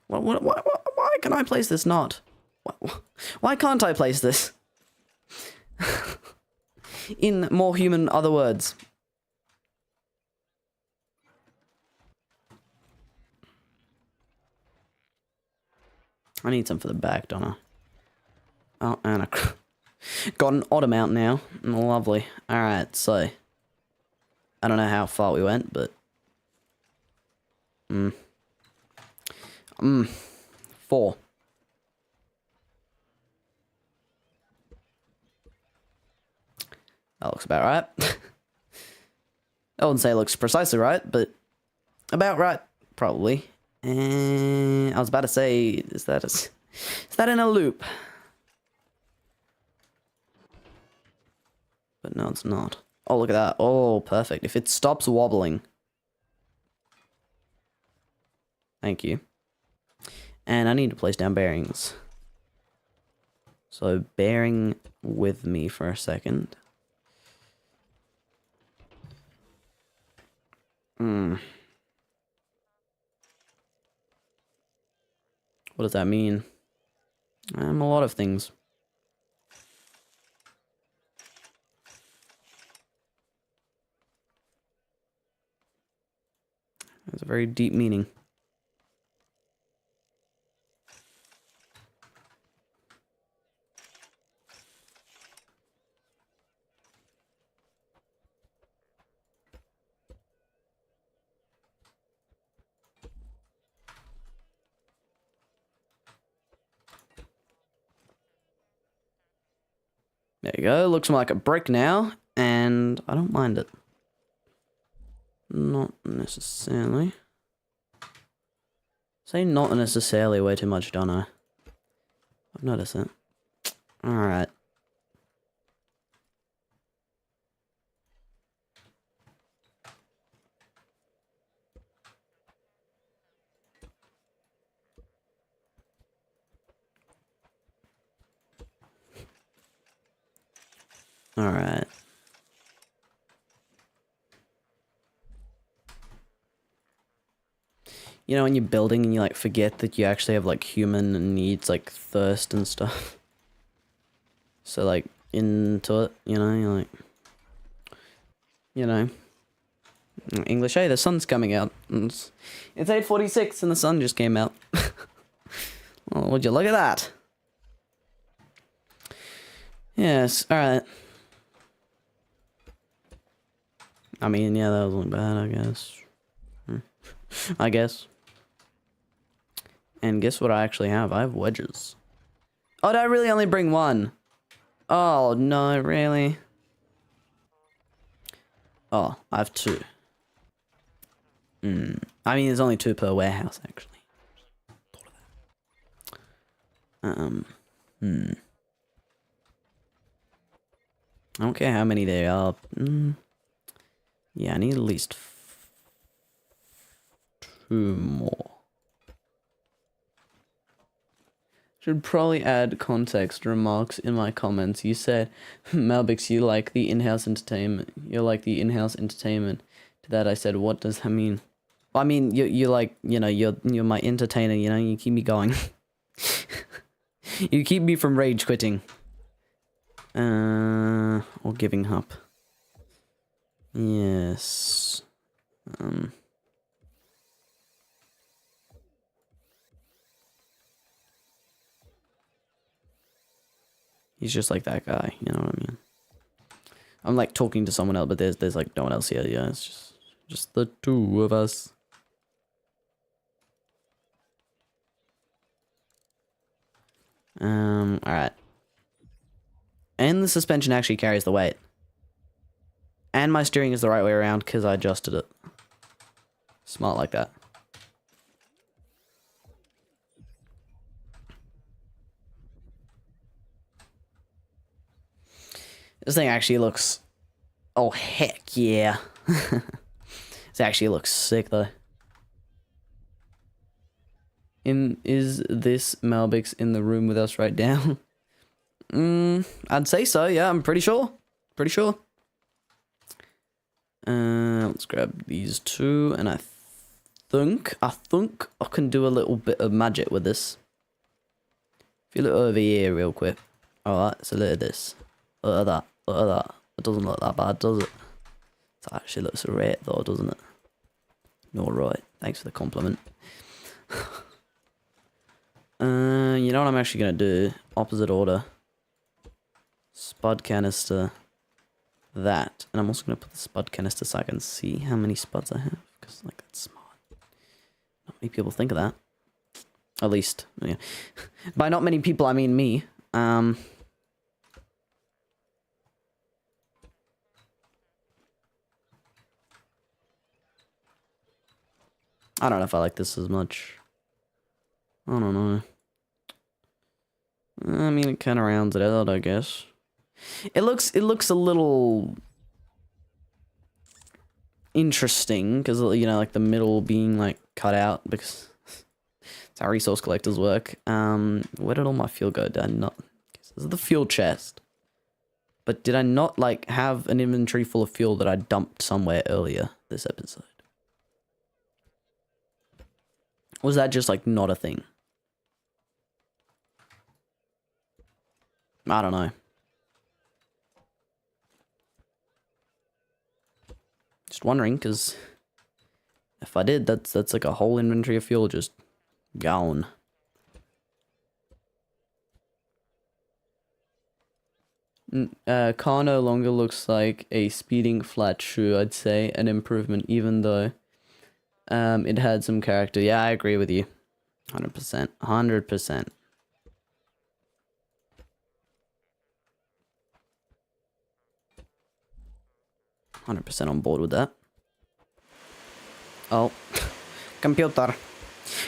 Why can I place this not? Why can't I place this? In more human other words. I need some for the back, don't I? Oh, and I got an odd amount now. Lovely. Alright, so. I don't know how far we went, but... 4. That looks about right. I wouldn't say it looks precisely right, but about right, probably. And I was about to say, is that in a loop? But no, it's not. Oh, look at that. Oh, perfect. If it stops wobbling, Thank you. And I need to place down bearings. So bearing with me for a second. What does that mean? A lot of things. There's a very deep meaning. There you go. Looks more like a brick now, and I don't mind it. Not necessarily. Say not necessarily way too much, don't I? I've noticed it. Alright. Alright. You know when you're building and you like forget that you actually have like human needs like thirst and stuff. So like into it, you know, you're like, you know, English, hey, the sun's coming out. It's 8:46 and the sun just came out. Well, would you look at that? Yes, alright. I mean, yeah, that wasn't bad, I guess. I guess. And guess what I actually have? I have wedges. Oh, did I really only bring one? Oh, no, really? Oh, I have two. I mean, there's only two per warehouse, actually. Thought of that. I don't care how many there are. Yeah, I need at least two more. Should probably add context remarks in my comments. You said, Malbix, you like the in-house entertainment. You're like the in-house entertainment. To that I said, what does that mean? Well, I mean, you're like, you know, you're my entertainer, you know, you keep me going. You keep me from rage quitting. Or giving up. Yes. He's just like that guy, you know what I mean? I'm like talking to someone else, but there's like no one else here. Yeah, it's just the two of us. Alright. And the suspension actually carries the weight. And my steering is the right way around because I adjusted it. Smart like that. This thing actually looks... Oh, heck yeah. This actually looks sick, though. Is this Malbix in the room with us right now? I'd say so, yeah, I'm pretty sure. Pretty sure. Let's grab these two, and I think I can do a little bit of magic with this. If you look over here real quick. Alright, so look at this. Look at that. Look at that. It doesn't look that bad, does it? It actually looks right though, doesn't it? No, right. Thanks for the compliment. You know what I'm actually gonna do? Opposite order. Spud canister. That. And I'm also gonna put the spud canister so I can see how many spuds I have. Because, like, that's smart. Not many people think of that. At least, yeah. By not many people, I mean me. I don't know if I like this as much. I don't know. I mean, it kind of rounds it out, I guess. It looks a little interesting because, you know, like the middle being like cut out because It's how resource collectors work. Where did all my fuel go? Did I not? This is the fuel chest. But did I not, like, have an inventory full of fuel that I dumped somewhere earlier this episode? Was that just, like, not a thing? I don't know. Just wondering, because if I did, that's like a whole inventory of fuel just gone. Car no longer looks like a speeding flat shoe, I'd say. An improvement, even though it had some character. Yeah, I agree with you. 100%. 100%. On board with that. Oh. Computer.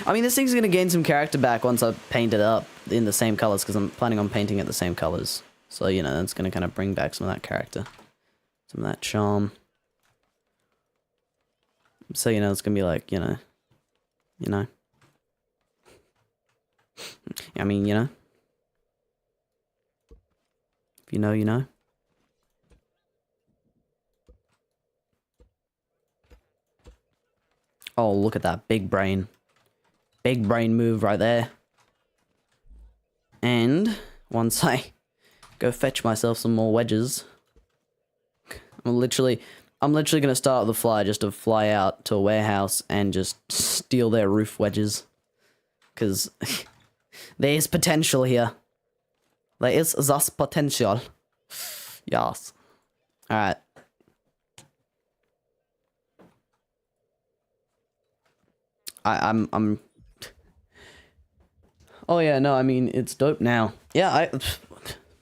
I mean, this thing's gonna gain some character back once I paint it up in the same colors, because I'm planning on painting it the same colors. So, you know, that's gonna kind of bring back some of that character. Some of that charm. So, you know, it's gonna be like, you know. I mean, you know. If you know, you know. Oh, look at that big brain. Big brain move right there. And once I go fetch myself some more wedges, I'm literally gonna start with the fly, just to fly out to a warehouse and just steal their roof wedges. Because there's potential here. There is thus potential. Yes. Alright. I'm Oh yeah, no, I mean, it's dope now. Yeah,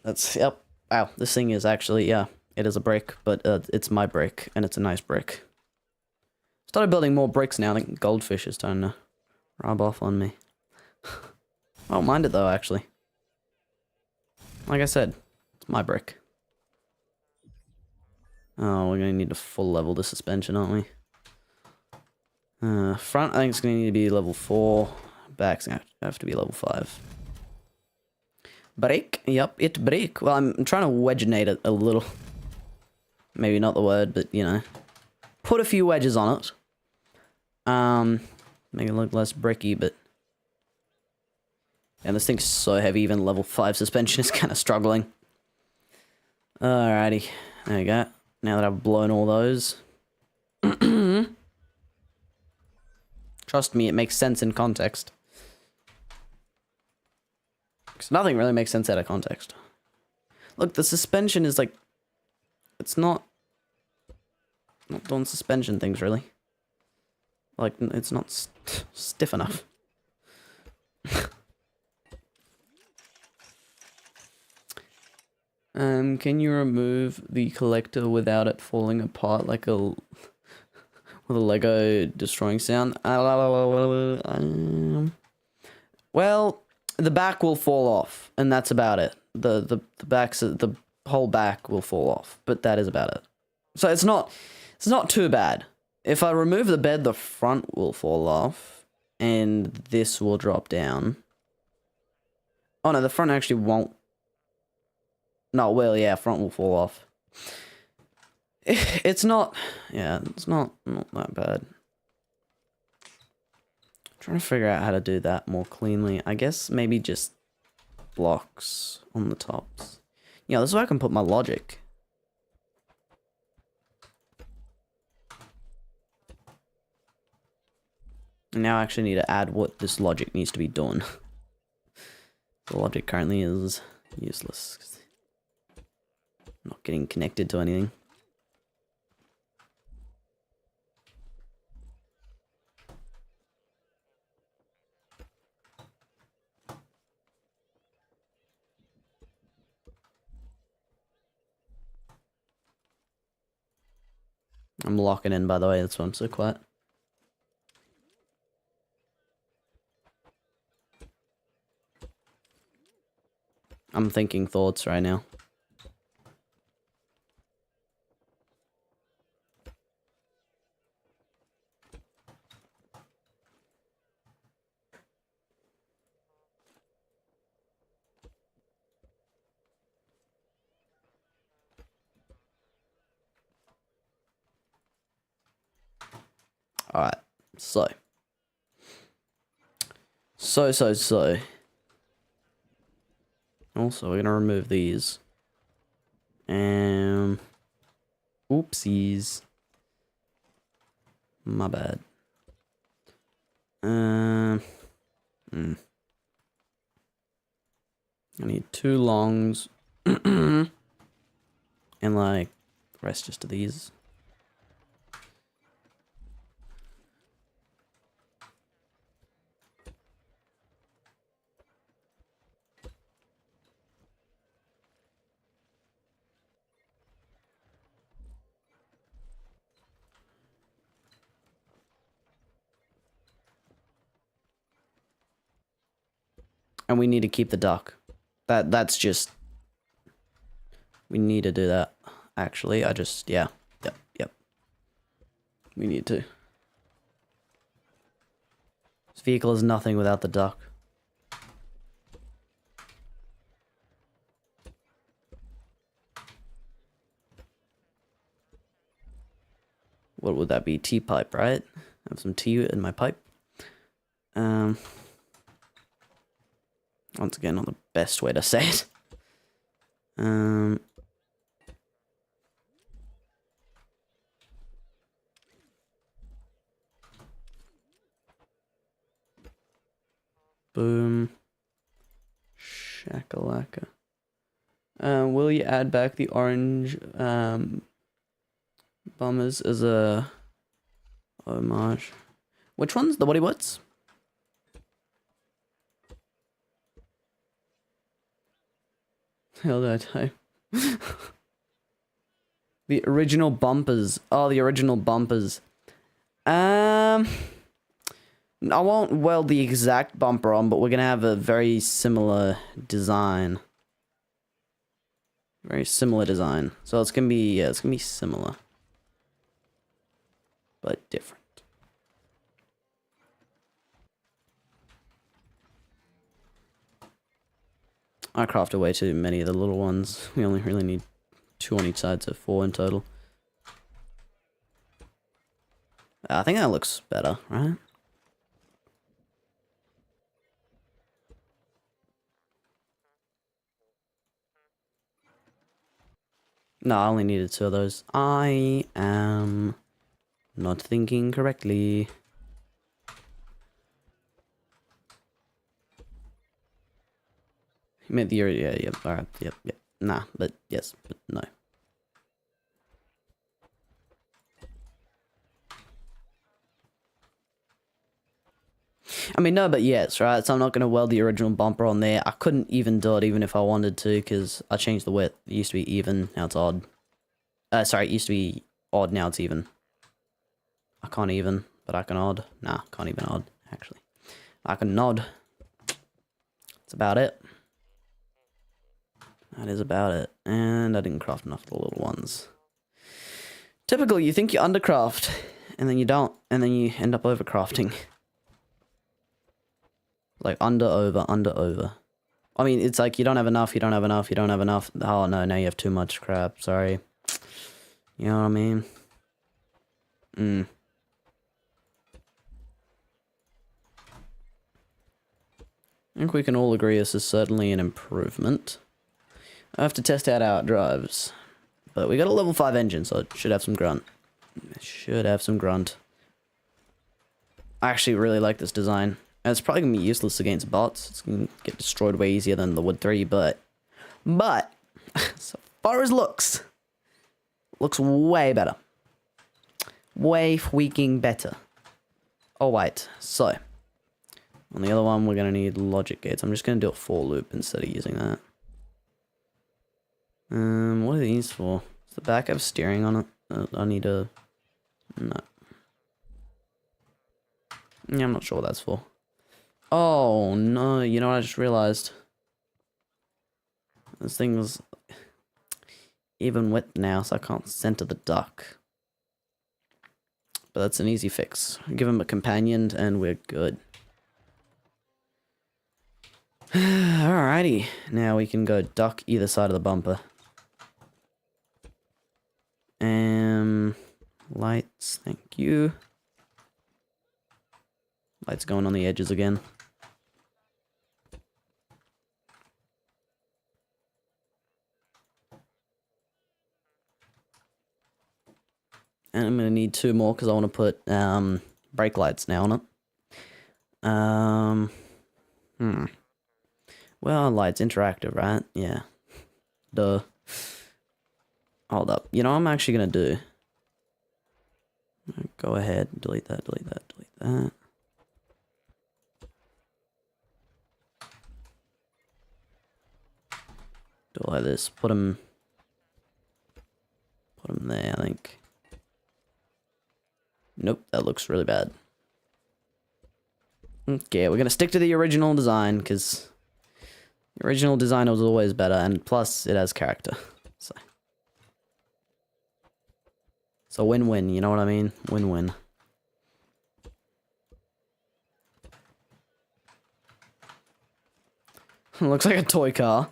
that's, yep. Wow, this thing is actually, yeah, it is a brick, but it's my brick, and it's a nice brick. Started building more bricks now. I think goldfish is starting to rub off on me. I don't mind it though, actually. Like I said, it's my brick. Oh, we're gonna need to full level the suspension, aren't we? Front, I think it's gonna need to be level 4. Back's gonna have to be level 5. Break? Yep, it break. Well, I'm trying to wedginate it a little. Maybe not the word, but, you know. Put a few wedges on it. Make it look less bricky, but... And this thing's so heavy, even level 5 suspension is kind of struggling. Alrighty. There we go. Now that I've blown all those. Trust me, it makes sense in context. Because nothing really makes sense out of context. Look, the suspension is like... It's not doing suspension things, really. Like, it's not stiff enough. Can you remove the collector without it falling apart like a... with a Lego destroying sound? Well, the back will fall off, and that's about it. The whole back will fall off, but that is about it. So it's not too bad. If I remove the bed, the front will fall off, and this will drop down. Oh no, the front actually won't. No, well, yeah, front will fall off. It's not, yeah, it's not that bad. I'm trying to figure out how to do that more cleanly. I guess maybe just blocks on the tops. Yeah, this is where I can put my logic. And now I actually need to add what this logic needs to be done. The logic currently is useless. Not getting connected to anything. I'm locking in, by the way, that's why I'm so quiet. I'm thinking thoughts right now. Alright, so. Also, we're gonna remove these. Oopsies. My bad. I need 2 longs. And like, the rest just of these. And we need to keep the duck. That's just... We need to do that. Actually, yeah. Yep. We need to. This vehicle is nothing without the duck. What would that be? Tea pipe, right? I have some tea in my pipe. Once again, not the best way to say it. Boom. Shakalaka. Will you add back the orange bombers as a homage? Which ones? The bodyboards? Hell did I type? The original bumpers. Oh, the original bumpers. I won't weld the exact bumper on, but we're gonna have a very similar design. Very similar design. So it's gonna be, yeah, it's gonna be similar. But different. I crafted way too many of the little ones. We only really need 2 on each side, so 4 in total. I think that looks better, right? No, I only needed 2 of those. I am not thinking correctly. You meant the yeah, alright, yep. Nah, but yes, but no. I mean, no, but yes, right? So I'm not going to weld the original bumper on there. I couldn't even do it even if I wanted to, because I changed the width. It used to be even, now it's odd. Sorry, it used to be odd, now it's even. I can't even, but I can odd. Nah, can't even odd, actually. I can nod. That's about it. That is about it. And I didn't craft enough of the little ones. Typical, you think you undercraft, and then you don't, and then you end up overcrafting. Like, under, over. I mean, it's like, you don't have enough. Oh, no, now you have too much crap, sorry. You know what I mean? I think we can all agree this is certainly an improvement. I have to test out how it drives. But we got a level 5 engine, so it should have some grunt. I actually really like this design. And it's probably going to be useless against bots. It's going to get destroyed way easier than the Wood 3, but... so far as looks way better. Way freaking better. Oh, wait. So, on the other one, we're going to need logic gates. I'm just going to do a for loop instead of using that. What are these for? Does the back have steering on it? I need a... No. Yeah, I'm not sure what that's for. Oh, no. You know what I just realized? This thing was even width now, so I can't center the duck. But that's an easy fix. Give him a companion, and we're good. Alrighty. Now we can go duck either side of the bumper. Lights, thank you. Lights going on the edges again. And I'm gonna need 2 more because I want to put brake lights now on it. Well, lights interactive, right? Yeah. Duh. Hold up. You know what I'm actually gonna do? Go ahead. Delete that, delete that, delete that. Do it like this. Put them there, I think. Nope, that looks really bad. Okay, we're gonna stick to the original design, because the original design was always better, and plus, it has character. So win-win, you know what I mean? Win-win. Looks like a toy car.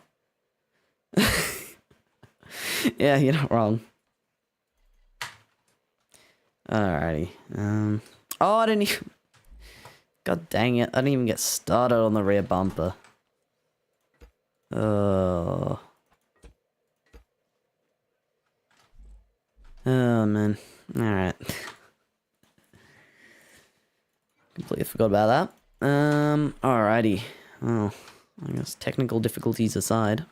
Yeah, you're not wrong. Alrighty. Oh, I didn't even... God dang it. I didn't even get started on the rear bumper. Oh, man. Alright. Completely forgot about that. Alrighty. Oh, I guess technical difficulties aside.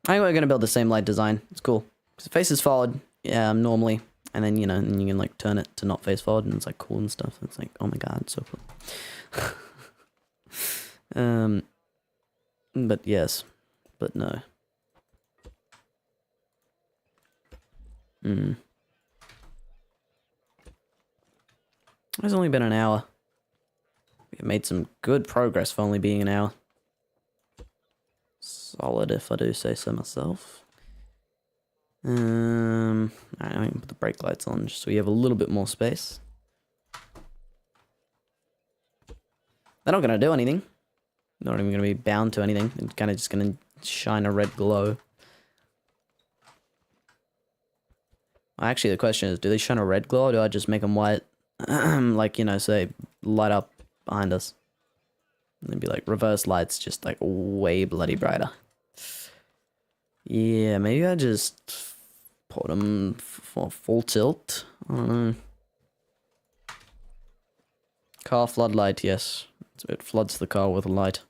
I think we're gonna build the same light design. It's cool. Because it faces forward, normally. And then, you know, and you can, like, turn it to not face forward, and it's, like, cool and stuff. It's like, oh my god, it's so cool. But yes. But no. It's only been an hour. We've made some good progress for only being an hour. Solid, if I do say so myself. Alright, I can put the brake lights on just so we have a little bit more space. They're not going to do anything. They're not even going to be bound to anything. They're kind of just going to shine a red glow. Actually, the question is, do they shine a red glow, or do I just make them white? Like, you know, say, light up behind us. And they'd be like reverse lights, just like way bloody brighter. Yeah, maybe I just put them for full tilt. I don't know. Car floodlight, yes. It floods the car with a light.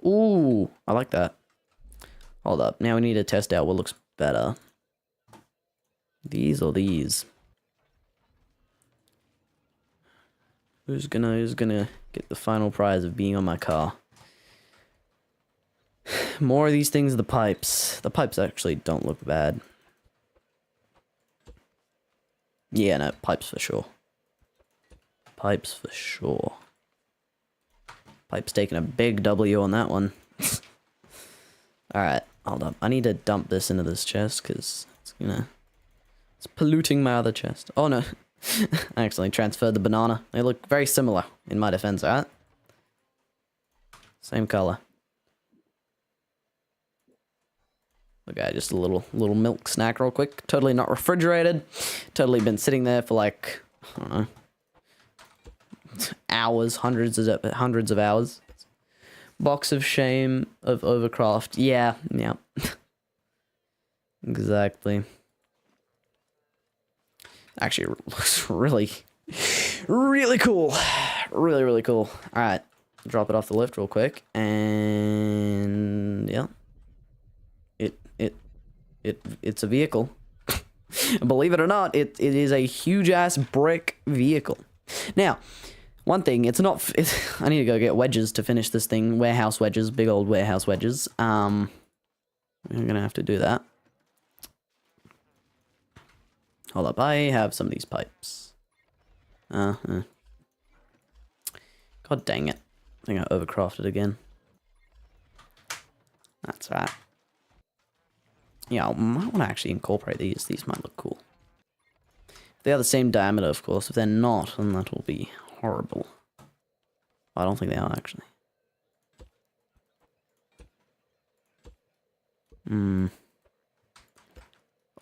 Ooh, I like that. Hold up. Now we need to test out what looks better. These or these? Who's gonna get the final prize of being on my car? More of these things, the pipes. The pipes actually don't look bad. Yeah, no, pipes for sure. Pipes for sure. Pipes taking a big W on that one. Alright, hold up. I need to dump this into this chest, because it's, you know, it's polluting my other chest. Oh no. I accidentally transferred the banana. They look very similar, in my defense, right? Same color. Okay, just a little milk snack real quick. Totally not refrigerated. Totally been sitting there for like, I don't know, hours, hundreds of hours. Box of shame of Overcraft. Yeah. Exactly. Actually, it looks really cool. Really cool. Alright. Drop it off the lift real quick. And yeah. It's a vehicle. Believe it or not, it is a huge ass brick vehicle. Now, one thing, I need to go get wedges to finish this thing. Warehouse wedges, big old warehouse wedges. I'm gonna have to do that. Hold up, I have some of these pipes. God dang it. I think I overcrafted again. That's right. Yeah, I might want to actually incorporate these. These might look cool. If they are the same diameter, of course. If they're not, then that will be horrible. I don't think they are, actually.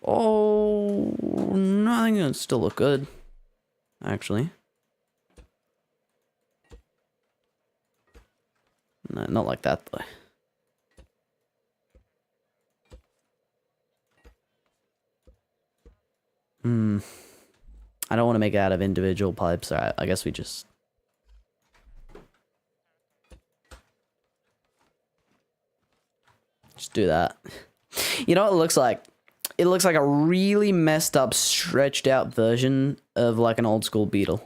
Oh, no, I think it still look good. Actually. not like that, though. I don't want to make it out of individual pipes. Alright, I guess we just... Just do that. You know what it looks like? It looks like a really messed up, stretched out version of like an old school Beetle.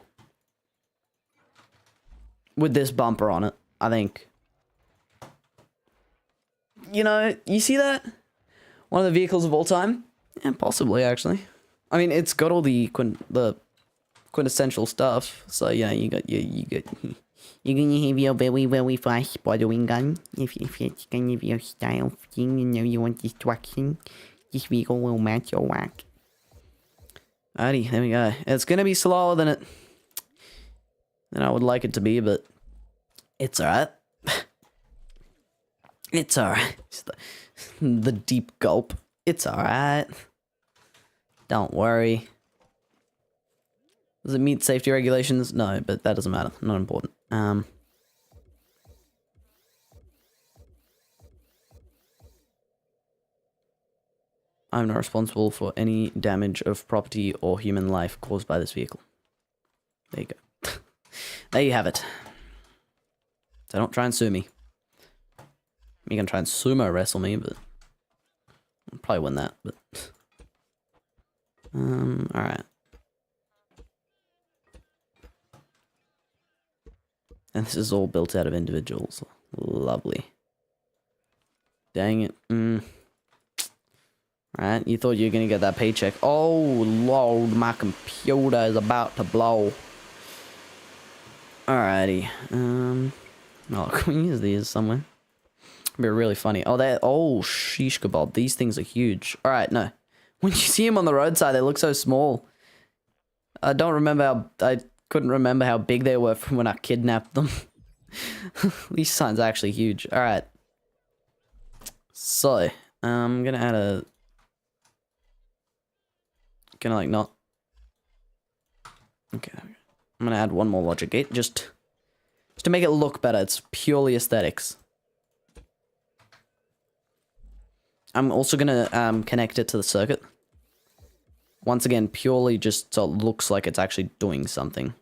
With this bumper on it, I think. You know, you see that? One of the vehicles of all time? Yeah, possibly, actually. I mean, it's got all the quintessential stuff. So, yeah, you got... You're gonna have your very, very fast bottling gun. If it's kind of your style thing, you know you want destruction, this vehicle will match your whack. Alrighty, there we go. It's gonna be slower than I would like it to be, but it's alright. It's alright. The deep gulp. It's alright. Don't worry. Does it meet safety regulations? No, but that doesn't matter. Not important. I'm not responsible for any damage of property or human life caused by this vehicle. There you go. There you have it. So don't try and sue me. You can try and sumo wrestle me, but I'll probably win that, but alright. And this is all built out of individuals. Lovely. Dang it. Right, you thought you were gonna get that paycheck. Oh, Lord, my computer is about to blow. Alrighty. Oh, can we use these somewhere? It'd be really funny. Oh, sheesh kebab. These things are huge. Alright, no. When you see them on the roadside, they look so small. I couldn't remember how big they were from when I kidnapped them. These signs are actually huge. Alright. So, I'm gonna add a... Gonna like not... Okay. I'm gonna add one more logic gate, just to make it look better. It's purely aesthetics. I'm also gonna connect it to the circuit. Once again, purely just so it looks like it's actually doing something.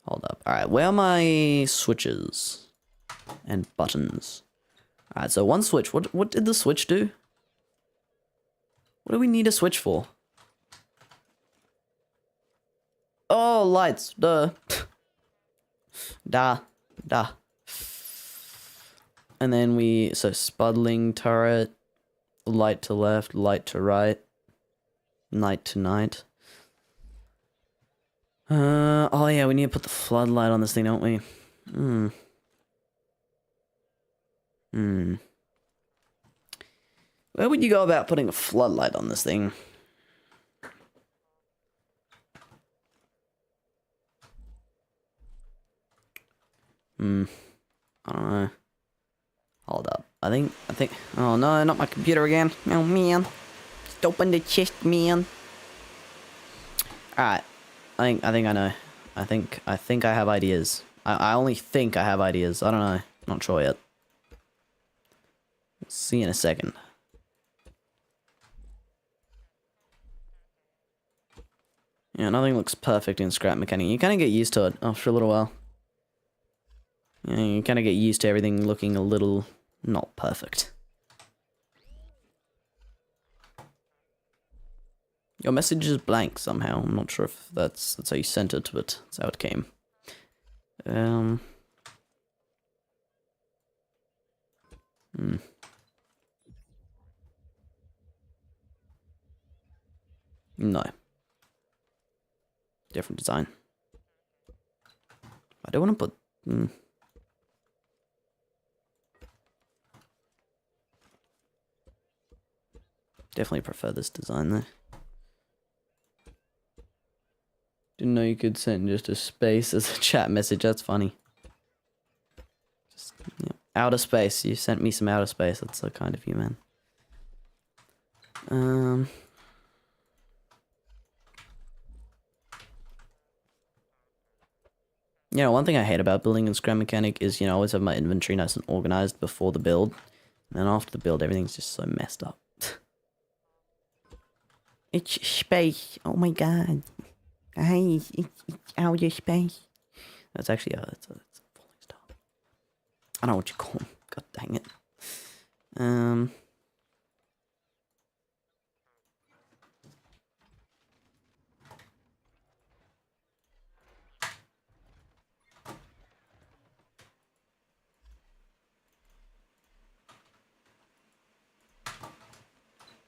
Hold up. Alright, where are my switches? And buttons? Alright, so one switch. What did the switch do? What do we need a switch for? Oh, lights. Duh. Duh. And then so spuddling turret, light to left, light to right, night to night. Oh yeah, we need to put the floodlight on this thing, don't we? Where would you go about putting a floodlight on this thing? I don't know. Hold up. I think, oh no, not my computer again. Oh man. Just open the chest, man. Alright. I think I know. I think I have ideas. I only think I have ideas. I don't know. Not sure yet. We'll see in a second. Yeah, nothing looks perfect in scrap mechanic. You kind of get used to it after a little while. Yeah, you kind of get used to everything looking a little not perfect. Your message is blank somehow. I'm not sure if that's how you sent it, but that's how it came. No. Different design. I don't want to put... Definitely prefer this design though. Didn't know you could send just a space as a chat message. That's funny. Just, yeah. Outer space. You sent me some outer space. That's so kind of you, man. You know, one thing I hate about building in Scrum Mechanic is, you know, I always have my inventory nice and organized before the build. And then after the build, everything's just so messed up. It's space. Oh my god. Guys, it's outer space. That's actually, it's a falling star. I don't know what you call them. God dang it.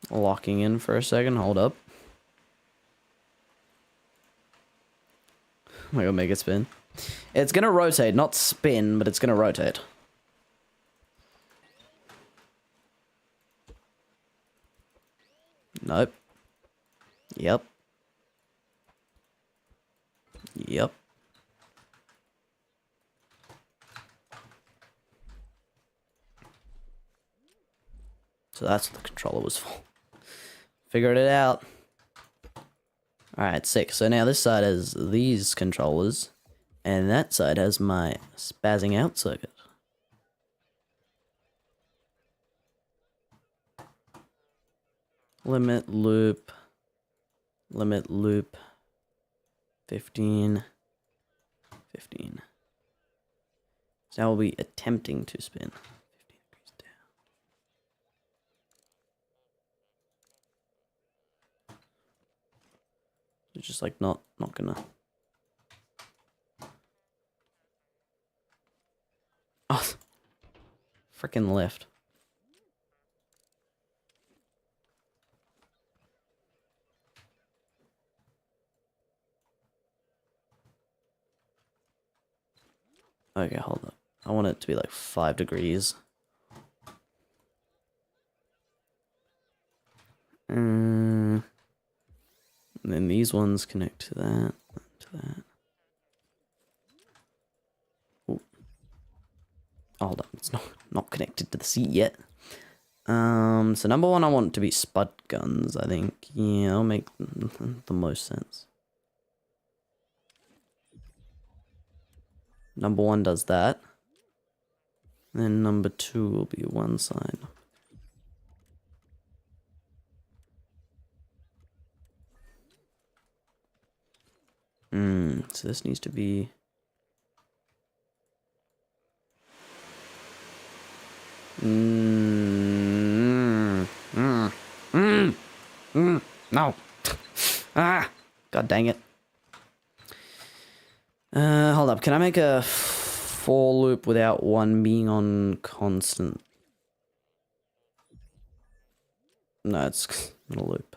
Locking in for a second. Hold up. I'm gonna make it spin. It's gonna rotate, not spin, but it's gonna rotate. Nope. Yep. Yep. So that's what the controller was for. Figured it out. Alright, sick. So now this side has these controllers, and that side has my spazzing out circuit. Limit loop. 15. So now we'll be attempting to spin. 15 degrees down. It's just like not gonna. Oh, freaking left. Okay, hold up. I want it to be like 5 degrees. And then these ones connect to that, to that. Ooh. Hold up, it's not connected to the seat yet. So number one, I want it to be spud guns, I think. Yeah, that'll make the most sense. Number one does that. Then number two will be one side. So this needs to be... No. Ah! God dang it. Hold up. Can I make a for loop without one being on constant? No, it's not a loop.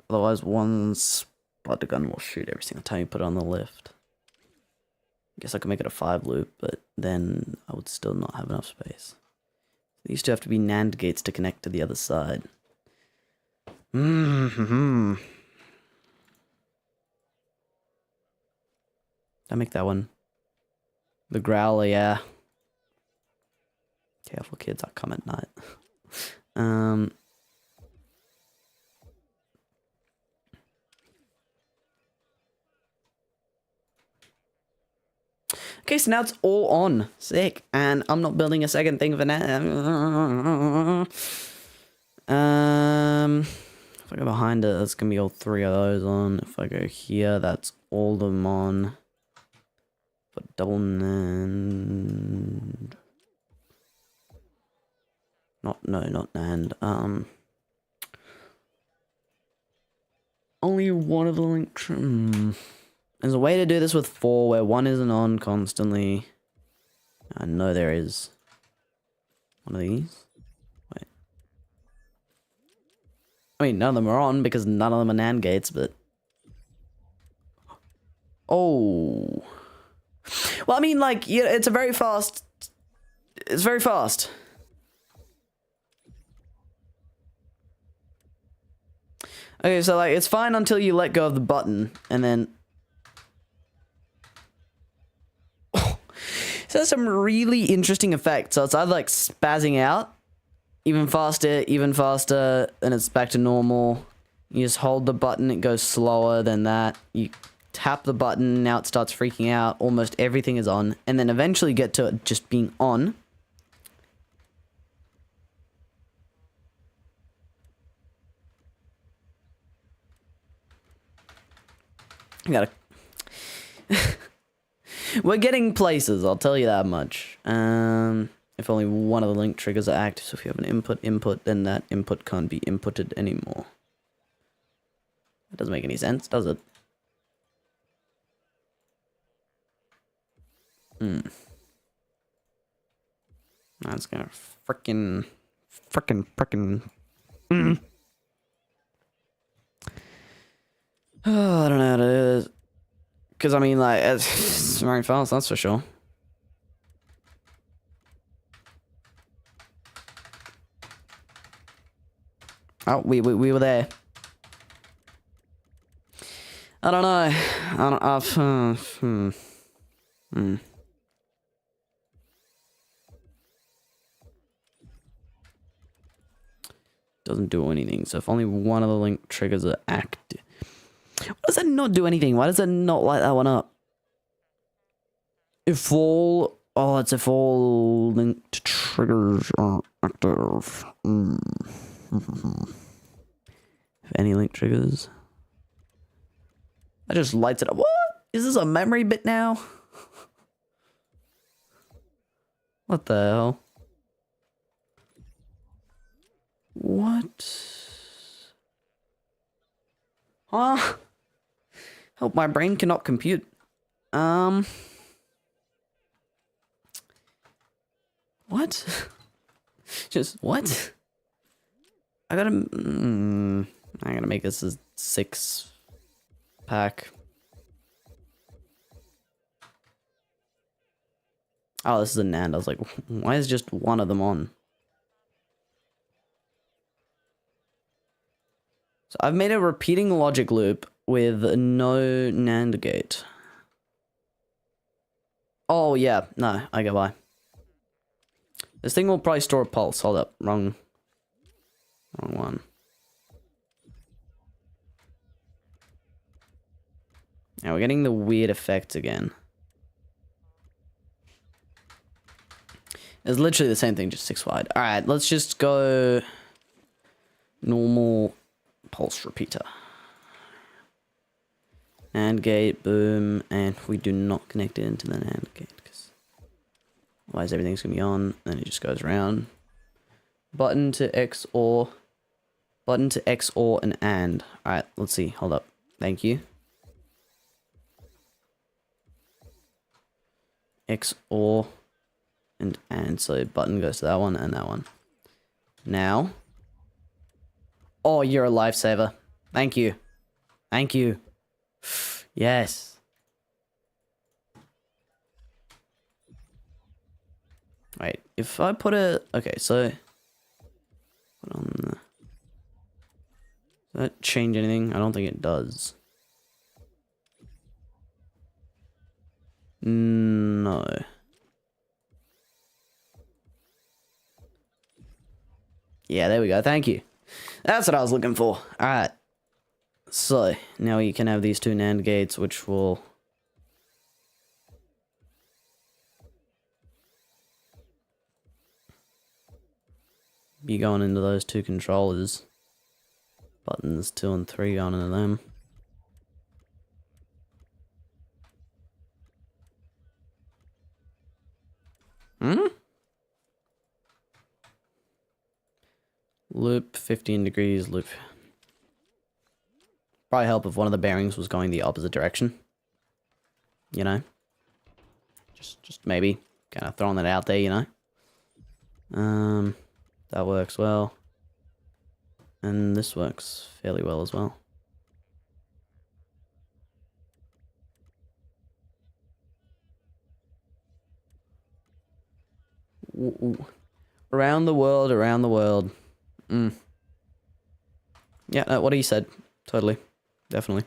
Otherwise, one spud gun will shoot every single time you put it on the left. I guess I could make it a 5 loop, but then I would still not have enough space. These two have to be NAND gates to connect to the other side. I make that one. The growler, yeah. Careful, kids, I come at night. Okay, so now it's all on. Sick. And I'm not building a second thing for now. If I go behind it, that's gonna be all 3 of those on. If I go here, that's all of them on. But double NAND. Not NAND. Only one of the links. There's a way to do this with 4 where one isn't on constantly. I know there is. One of these. Wait. I mean, none of them are on because none of them are NAND gates, but... Oh. Well, I mean, like, yeah, it's very fast. It's very fast. Okay, so, like, it's fine until you let go of the button, and then... So there's some really interesting effects. So it's either like spazzing out, even faster, and it's back to normal. You just hold the button, it goes slower than that. You tap the button, now it starts freaking out, almost everything is on, and then eventually get to it just being on. I gotta... We're getting places, I'll tell you that much. If only one of the link triggers are active, so if you have an input, then that input can't be inputted anymore. That doesn't make any sense, does it? That's gonna frickin'. Oh, I don't know how to do this. Because, I mean, like, it's very fast, that's for sure. Oh, we were there. I don't know. Doesn't do anything. So if only one of the link triggers are active. Why does that not do anything? Why does that not light that one up? If all... Oh, it's if all linked triggers are active. If any link triggers... That just lights it up. What? Is this a memory bit now? What the hell? What? Huh? Help, my brain cannot compute. What? Just, what? I gotta... I'm gonna make this a 6-pack. Oh, this is a NAND. I was like, why is just one of them on? So I've made a repeating logic loop with no NAND gate. Oh, yeah. No, I get why. This thing will probably store a pulse. Hold up. Wrong one. Now we're getting the weird effects again. It's literally the same thing, just 6 wide. Alright, let's just go... normal pulse repeater. NAND gate, boom, and we do not connect it into the NAND gate, because otherwise everything's going to be on, then it just goes around. Button to XOR. Button to XOR and AND. Alright, let's see. Hold up. Thank you. XOR and AND. So button goes to that one and that one. Now. Oh, you're a lifesaver. Thank you. Thank you. Yes. Wait, if I put a... Okay, so... Put on the... Does that change anything? I don't think it does. No. Yeah, there we go. Thank you. That's what I was looking for. Alright. So, now you can have these two NAND gates, which will... be going into those two controllers. Buttons 2 and 3 going into them. Loop 15 degrees loop. Probably help if one of the bearings was going the opposite direction. You know? Just maybe. Kind of throwing that out there, you know? That works well. And this works fairly well as well. Ooh. Around the world, around the world. Yeah, no, what he said. Totally. Definitely.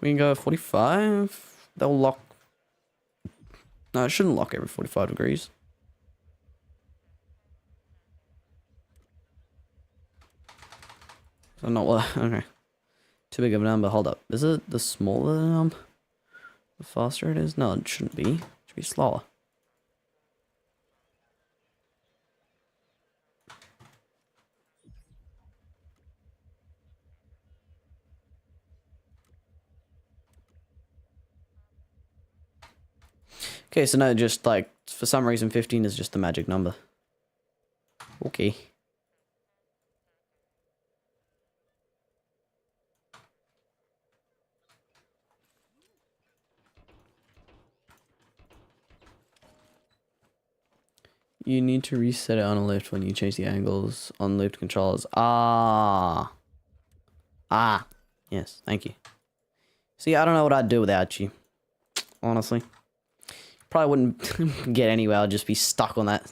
We can go 45. They'll lock. No, it shouldn't lock every 45 degrees. So not what. Okay. Too big of a number. Hold up. Is it the smaller the number, the faster it is? No, it shouldn't be. It should be slower. Okay, so no, just like, for some reason 15 is just the magic number. Okay. You need to reset it on a lift when you change the angles on lift controllers. Ah. Ah. Yes, thank you. See, I don't know what I'd do without you. Honestly. Probably wouldn't get anywhere. I'd just be stuck on that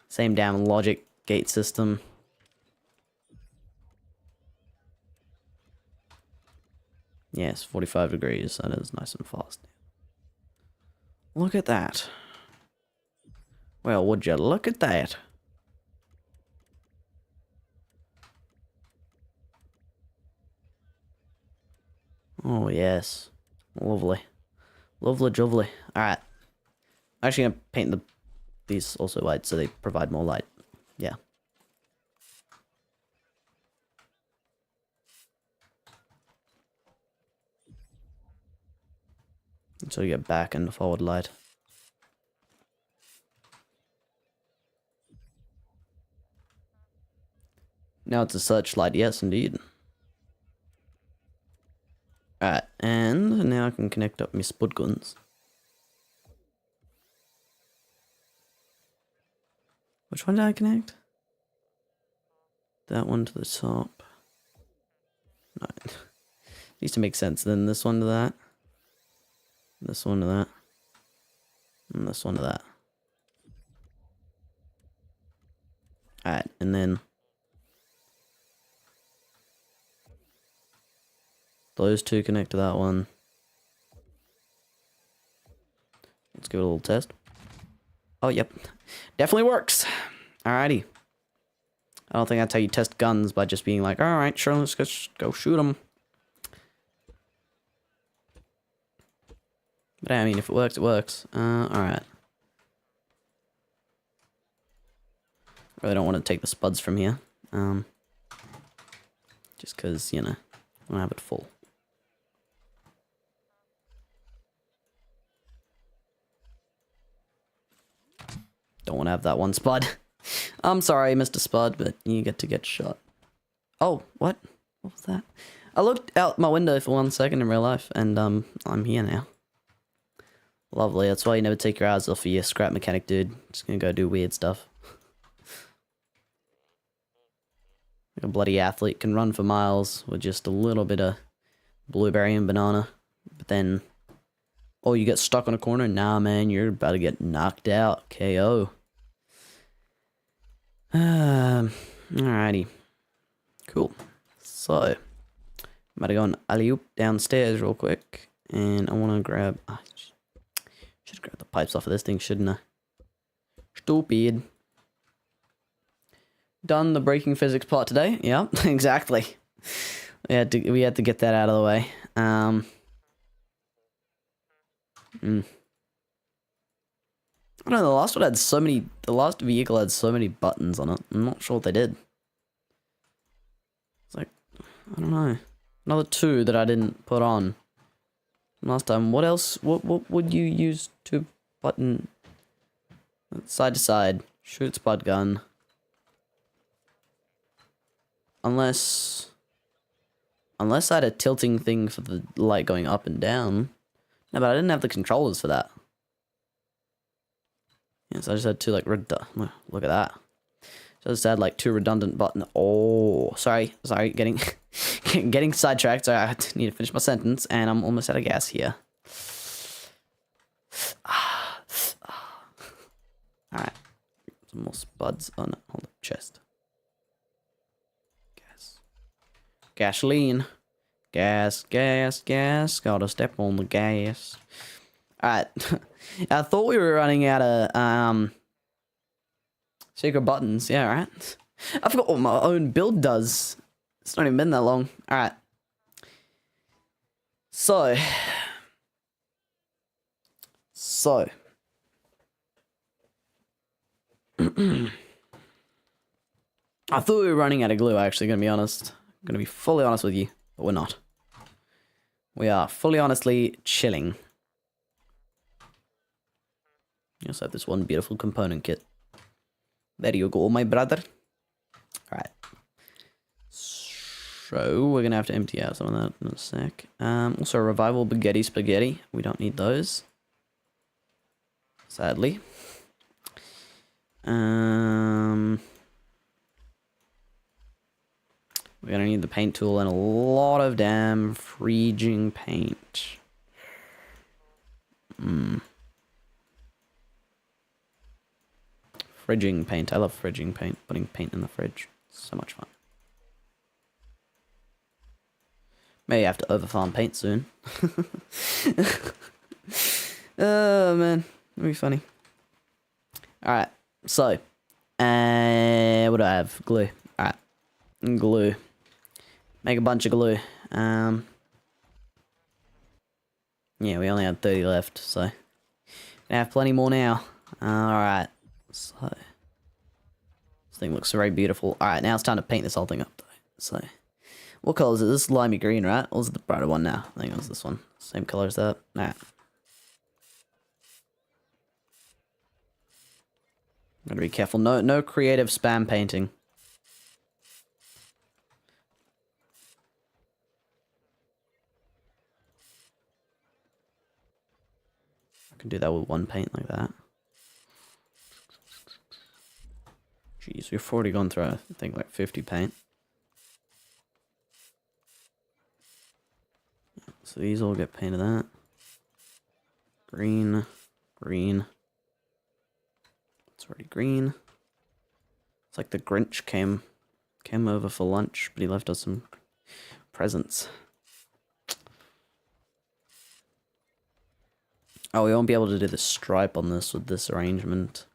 same damn logic gate system. Yes, 45 degrees. That is nice and fast. Look at that. Well, would you look at that? Oh, yes. Lovely. Lovely jubbly. Alright. I'm actually going to paint these also white so they provide more light. Yeah. So you get back and forward light. Now it's a searchlight, yes indeed. Alright, and now I can connect up my spud guns. Which one did I connect? That one to the top. No. Needs to make sense. Then this one to that. This one to that. And this one to that. Alright, and then those two connect to that one. Let's give it a little test. Oh, yep. Definitely works. Alrighty. I don't think that's how you test guns, by just being like, alright, sure, let's go shoot them. But I mean, if it works, it works. Alright. Really don't want to take the spuds from here. Just because, you know, I don't have it full. Don't want to have that one spud. I'm sorry, Mr. Spud, but you get to get shot. Oh, what? What was that? I looked out my window for 1 second in real life, and I'm here now. Lovely, that's why you never take your eyes off of your scrap mechanic, dude. Just gonna go do weird stuff. Like a bloody athlete can run for miles with just a little bit of blueberry and banana. But then, oh, you get stuck on a corner? Nah, man, you're about to get knocked out. KO. Alrighty. Cool. So, I'm about to go and alley-oop downstairs real quick. And I want to grab... should grab the pipes off of this thing, shouldn't I? Stupid. Done the breaking physics part today. Yeah, exactly. We had to get that out of the way. I don't know, the last one had so many... The last vehicle had so many buttons on it. I'm not sure what they did. It's like... I don't know. Another 2 that I didn't put on last time. What else? What would you use to button... Side to side. Shoot spud gun. Unless I had a tilting thing for the light going up and down. No, but I didn't have the controllers for that. Yes, I just had 2 like look at that. So I just had like 2 redundant buttons. Oh, sorry, getting getting sidetracked. Sorry, I need to finish my sentence, and I'm almost out of gas here. All right, some more spuds on it. Hold up, chest. Gasoline. Gas. Gotta step on the gas. Alright. I thought we were running out of, secret buttons. Yeah, right. I forgot what my own build does. It's not even been that long. Alright. So. I thought we were running out of glue, actually, gonna be honest. I'm gonna be fully honest with you, but we're not. We are fully honestly chilling. You also have this one beautiful component kit. There you go, my brother. Alright. So, we're gonna have to empty out some of that in a sec. Also, revival spaghetti. We don't need those. Sadly. We're gonna need the paint tool and a lot of damn freezing paint. Fridging paint. I love fridging paint. Putting paint in the fridge. So much fun. May have to overfarm paint soon. Oh man, that'd be funny. Alright, so what do I have? Glue. Alright. Glue. Make a bunch of glue. Yeah, we only have 30 left, so I have plenty more now. Alright. So this thing looks very beautiful. Alright, now it's time to paint this whole thing up though. So what color is it? This is limey green, right? Or is it the brighter one now? I think it was this one. Same color as that. Alright. Gotta be careful. No creative spam painting. I can do that with one paint like that. Jeez, we've already gone through, I think, like 50 paint. So these all get painted that. Green. Green. It's already green. It's like the Grinch came over for lunch, but he left us some presents. Oh, we won't be able to do the stripe on this with this arrangement.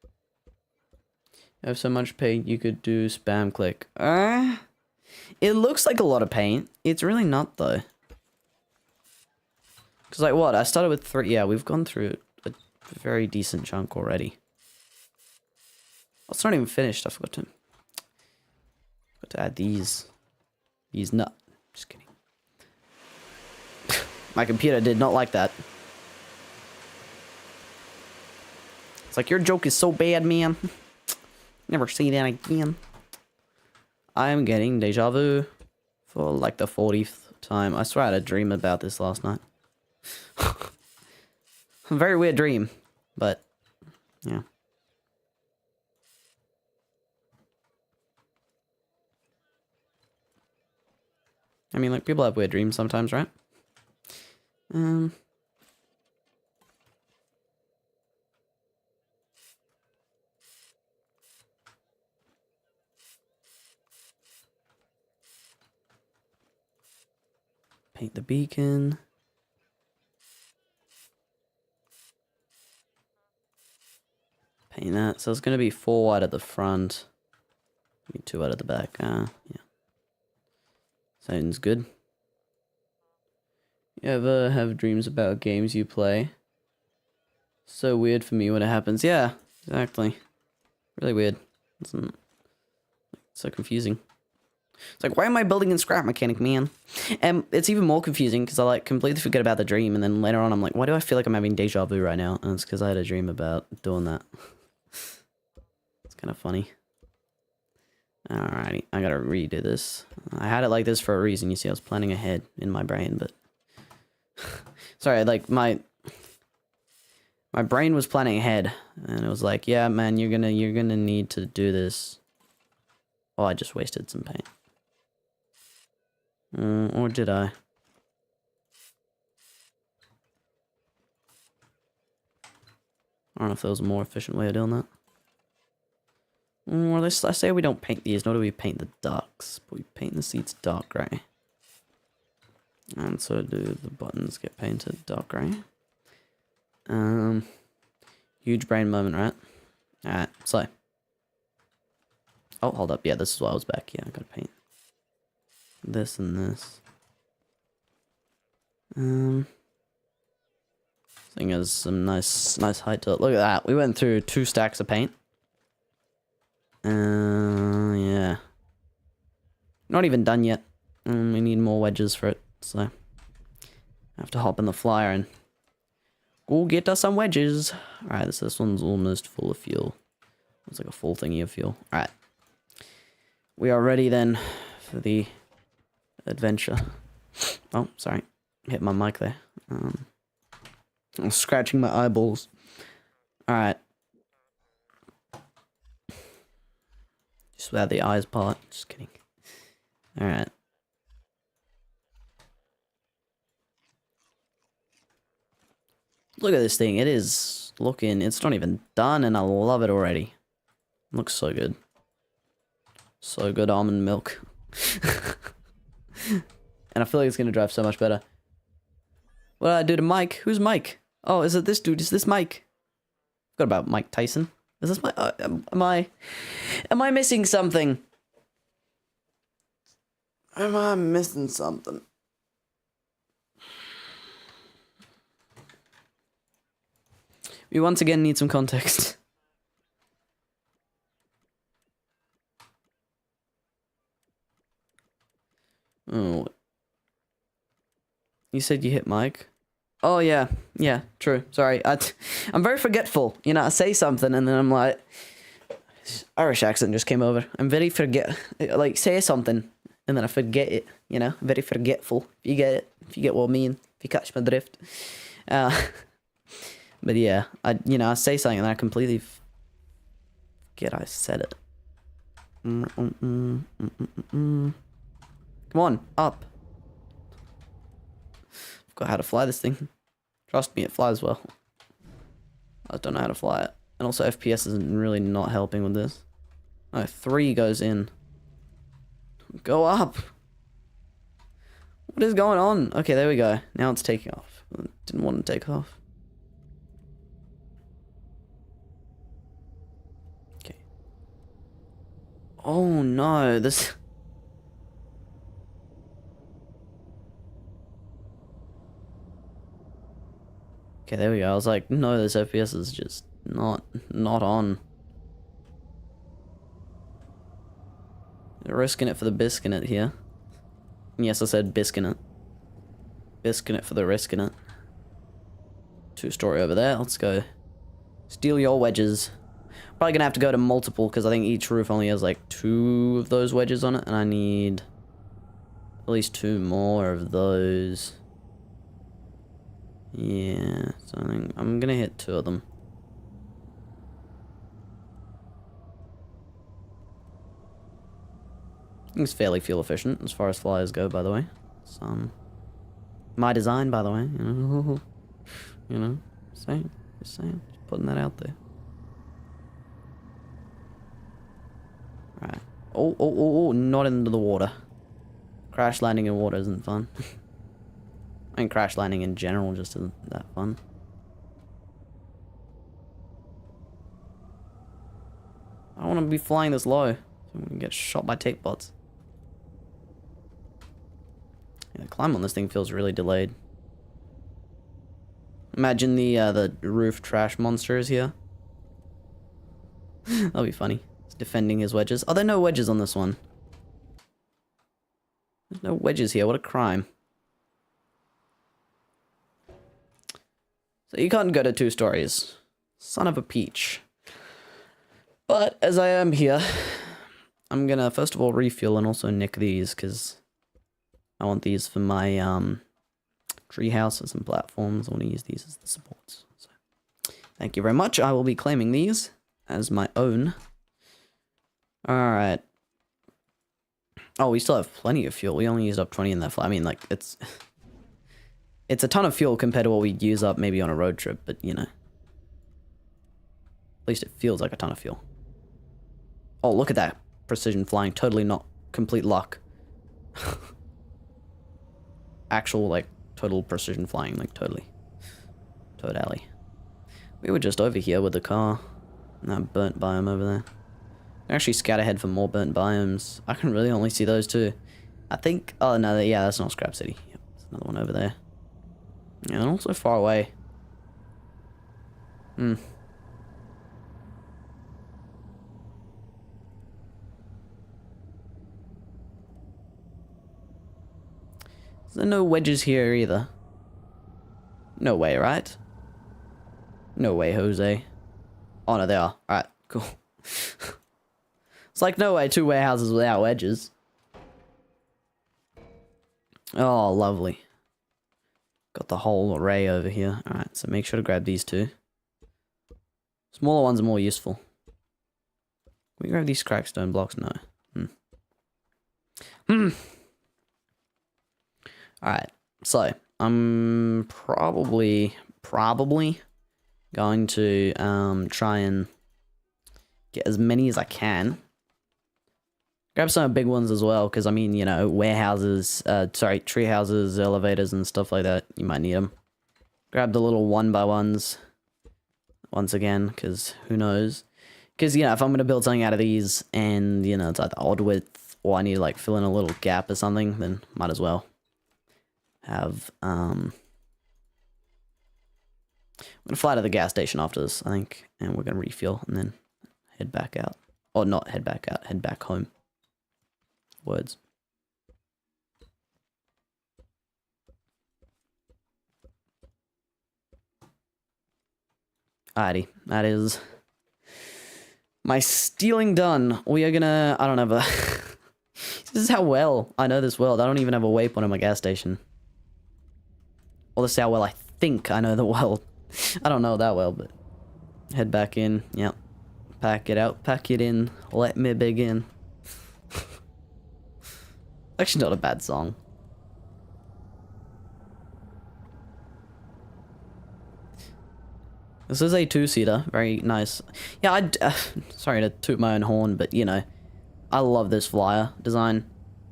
You have so much paint, you could do spam click. It looks like a lot of paint. It's really not, though. Because, like, what? I started with 3. Yeah, we've gone through a very decent chunk already. Oh, it's not even finished. I forgot to add these. These nut. Just kidding. My computer did not like that. It's like, your joke is so bad, man. Never see that again. I'm getting deja vu for like the 40th time. I swear I had a dream about this last night. A very weird dream, but yeah. I mean, like, people have weird dreams sometimes, right? Paint the beacon. Paint that. So it's going to be 4 wide at the front. Maybe 2 wide at the back. Yeah. Sounds good. You ever have dreams about games you play? So weird for me when it happens. Yeah, exactly. Really weird. It's so confusing. It's like, why am I building in scrap mechanic, man? And it's even more confusing because I like completely forget about the dream, and then later on I'm like, why do I feel like I'm having deja vu right now? And it's because I had a dream about doing that. It's kind of funny. Alrighty, I gotta redo this. I had it like this for a reason. You see, I was planning ahead in my brain, but sorry, like my brain was planning ahead, and it was like, yeah, man, you're gonna need to do this. Oh, I just wasted some paint. Or did I? I don't know if there was a more efficient way of doing that. Or let's say we don't paint these, nor do we paint the ducks, but we paint the seats dark grey. And so do the buttons get painted dark grey. Huge brain moment, right? Alright, so. Oh, hold up. Yeah, this is why I was back. Yeah, I gotta paint this and this. Thing is some nice height to it. Look at that. We went through 2 stacks of paint. Yeah. Not even done yet. We need more wedges for it, so I have to hop in the flyer and go get us some wedges. Alright, this one's almost full of fuel. It's like a full thingy of fuel. Alright. We are ready then for the adventure. Oh, sorry. Hit my mic there. I'm scratching my eyeballs. Alright. Just where the eyes part. Just kidding. Alright. Look at this thing. It is looking... It's not even done and I love it already. Looks so good. So good, almond milk. And I feel like it's going to drive so much better. What did I do to Mike? Who's Mike? Oh, is it this dude? Is this Mike? Forgot about Mike Tyson. Is this my... Am I missing something? Am I missing something? We once again need some context. Oh. You said you hit Mike? Oh, yeah. Yeah, true. Sorry. I'm very forgetful. You know, I say something and then I'm like... Irish accent just came over. I'm very like, say something and then I forget it. You know? Very forgetful. If you get it. If you get what I mean. If you catch my drift. But yeah, I say something and I completely forget I said it. Come on, up. Forgot how to fly this thing. Trust me, it flies well. I don't know how to fly it. And also FPS isn't really not helping with this. Oh, 3 goes in. Go up. What is going on? Okay, there we go. Now it's taking off. Didn't want to take off. Oh no, this... Okay, there we go. I was like, no, this FPS is just not on. They're risking it for the biscuit here. Yes, I said biscuit. Biscuit for the risking it. 2-story over there. Let's go. Steal your wedges. Probably gonna have to go to multiple because I think each roof only has like 2 of those wedges on it, and I need at least 2 more of those. Yeah, so I think I'm gonna hit 2 of them. I think it's fairly fuel efficient as far as flyers go, by the way. It's my design, by the way. You know, just saying, just putting that out there. Right. Oh, not into the water. Crash landing in water isn't fun. I mean, crash landing in general just isn't that fun. I don't want to be flying this low. I'm going to get shot by tape bots. Yeah, the climb on this thing feels really delayed. Imagine the roof trash monster is here. That'll be funny. Defending his wedges. Oh, there are no wedges on this one. There's no wedges here. What a crime. So you can't go to 2 stories. Son of a peach. But as I am here, I'm gonna first of all refuel and also nick these because I want these for my tree houses and platforms. I want to use these as the supports. So thank you very much. I will be claiming these as my own. Alright. Oh, we still have plenty of fuel. We only used up 20 in that flight. I mean, like, it's a ton of fuel compared to what we'd use up maybe on a road trip, but, you know. At least it feels like a ton of fuel. Oh, look at that. Precision flying. Totally not complete luck. Actual, like, total precision flying. Like, totally. Totally. We were just over here with the car. That burnt biome over there. Actually scout ahead for more burnt biomes. I can really only see those 2. I think... Oh, no, yeah, that's not Scrap City. Yep, there's another one over there. Yeah, they're also far away. Hmm. There's no wedges here either. No way, right? No way, Jose. Oh, no, they are. Alright, cool. It's like, no way, 2 warehouses without wedges. Oh, lovely. Got the whole array over here. Alright, so make sure to grab these 2. Smaller ones are more useful. Can we grab these crackstone blocks? No. Alright, so I'm probably going to try and get as many as I can. Grab some big ones as well, because I mean, you know, warehouses, tree houses, elevators and stuff like that, you might need them. Grab the little 1x1s once again, because who knows. Because, you know, if I'm going to build something out of these and, you know, it's either odd width or I need to, like, fill in a little gap or something, then might as well have, I'm going to fly to the gas station after this, I think, and we're going to refuel and then head back out. Or not head back out, head back home. Words. Alrighty, that is my stealing done. We are gonna, I don't have a, this is how well I know this world. I don't even have a waypoint on my gas station. Well, this is how well I think I know the world. I don't know that well, but head back in, yep. Pack it out, pack it in, let me begin. Actually not a bad song. This is a 2-seater, very nice. Yeah, sorry to toot my own horn, but you know, I love this flyer design.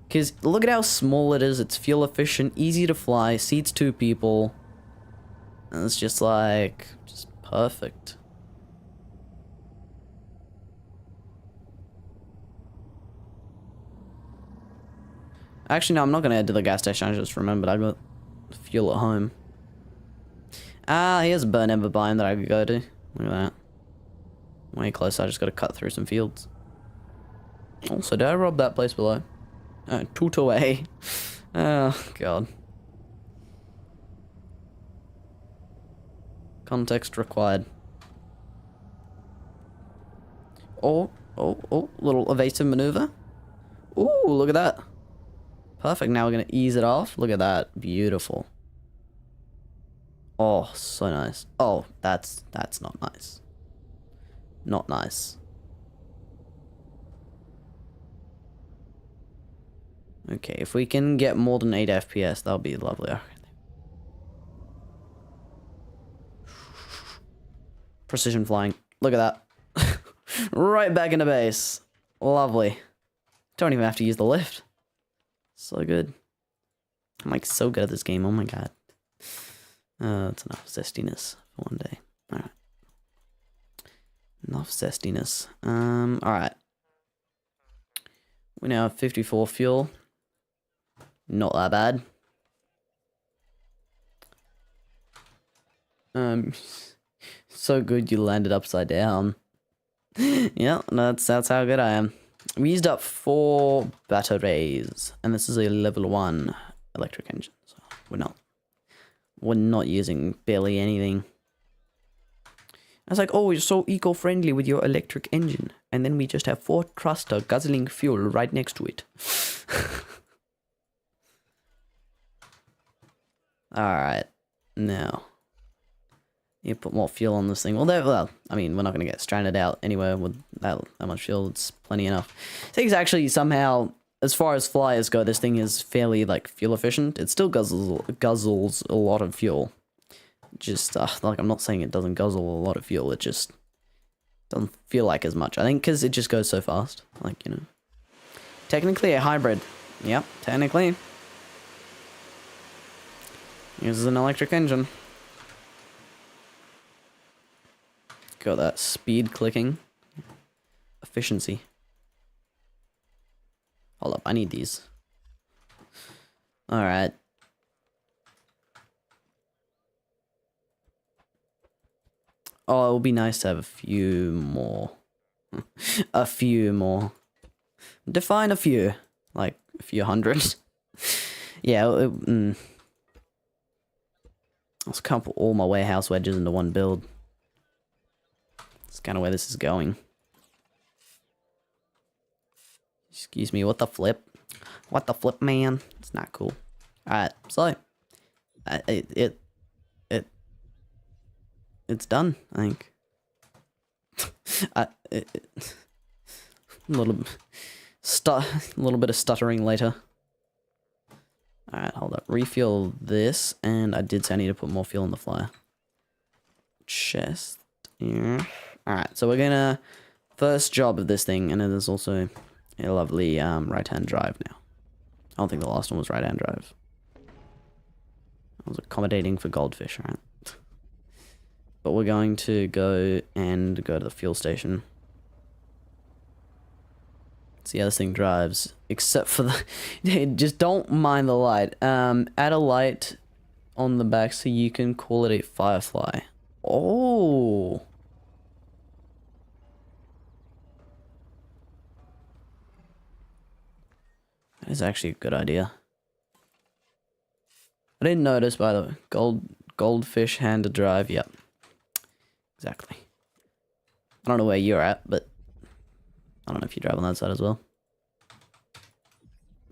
Because look at how small it is, it's fuel efficient, easy to fly, seats 2 people. And it's just like, just perfect. Actually, no, I'm not going to head to the gas station, I just remembered I got fuel at home. Ah, here's a burn ember biome that I could go to. Look at that. Way closer, I just got to cut through some fields. Also, did I rob that place below? Toot away. Oh, God. Context required. Oh, little evasive maneuver. Ooh, look at that. Perfect, now we're going to ease it off. Look at that, beautiful. Oh, so nice. Oh, that's not nice. Not nice. Okay, if we can get more than 8 FPS, that'll be lovely. Okay. Precision flying. Look at that. Right back into base. Lovely. Don't even have to use the lift. So good. I'm like so good at this game. Oh my god. That's enough zestiness for one day. Alright. Enough zestiness. Alright. We now have 54 fuel. Not that bad. So good you landed upside down. Yeah, that's how good I am. We used up 4 batteries, and this is a level 1 electric engine, so we're not using barely anything. I was like, oh, you're so eco-friendly with your electric engine, and then we just have 4 thruster guzzling fuel right next to it. Alright, now you put more fuel on this thing. Well, I mean, we're not going to get stranded out anywhere with that much fuel. It's plenty enough. I think it's actually somehow, as far as flyers go, this thing is fairly, like, fuel efficient. It still guzzles a lot of fuel. Just, like, I'm not saying it doesn't guzzle a lot of fuel. It just doesn't feel like as much. I think because it just goes so fast. Like, you know. Technically a hybrid. Yep, technically. Uses an electric engine. Got that speed clicking. Efficiency. Hold up, I need these. Alright. Oh, it would be nice to have a few more. A few more. Define a few. Like, a few hundred. Yeah, let's can't put all my warehouse wedges into one build. That's kind of where this is going. Excuse me, what the flip? What the flip, man? It's not cool. Alright, so... It's done, I think. A little bit of stuttering later. Alright, hold up. Refuel this, and I did say I need to put more fuel in the flyer. Chest. Yeah. Alright, so we're gonna... First job of this thing, and then there's also a lovely right-hand drive now. I don't think the last one was right-hand drive. I was accommodating for goldfish, right? But we're going to go to the fuel station. See how this thing drives. Except for the... Just don't mind the light. Add a light on the back so you can call it a Firefly. Oh! That is actually a good idea. I didn't notice, by the way. Goldfish hand to drive, yep. Exactly. I don't know where you're at, but I don't know if you drive on that side as well.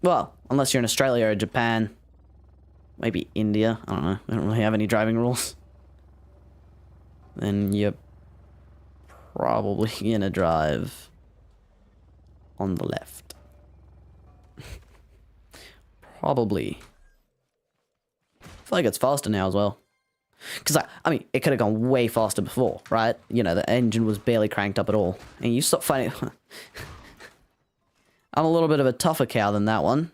Well, unless you're in Australia or Japan. Maybe India. I don't know. I don't really have any driving rules. Then you're probably gonna drive on the left. Probably. I feel like it's faster now as well. Because, I mean, it could have gone way faster before, right? You know, the engine was barely cranked up at all. And you stop fighting... I'm a little bit of a tougher cow than that one.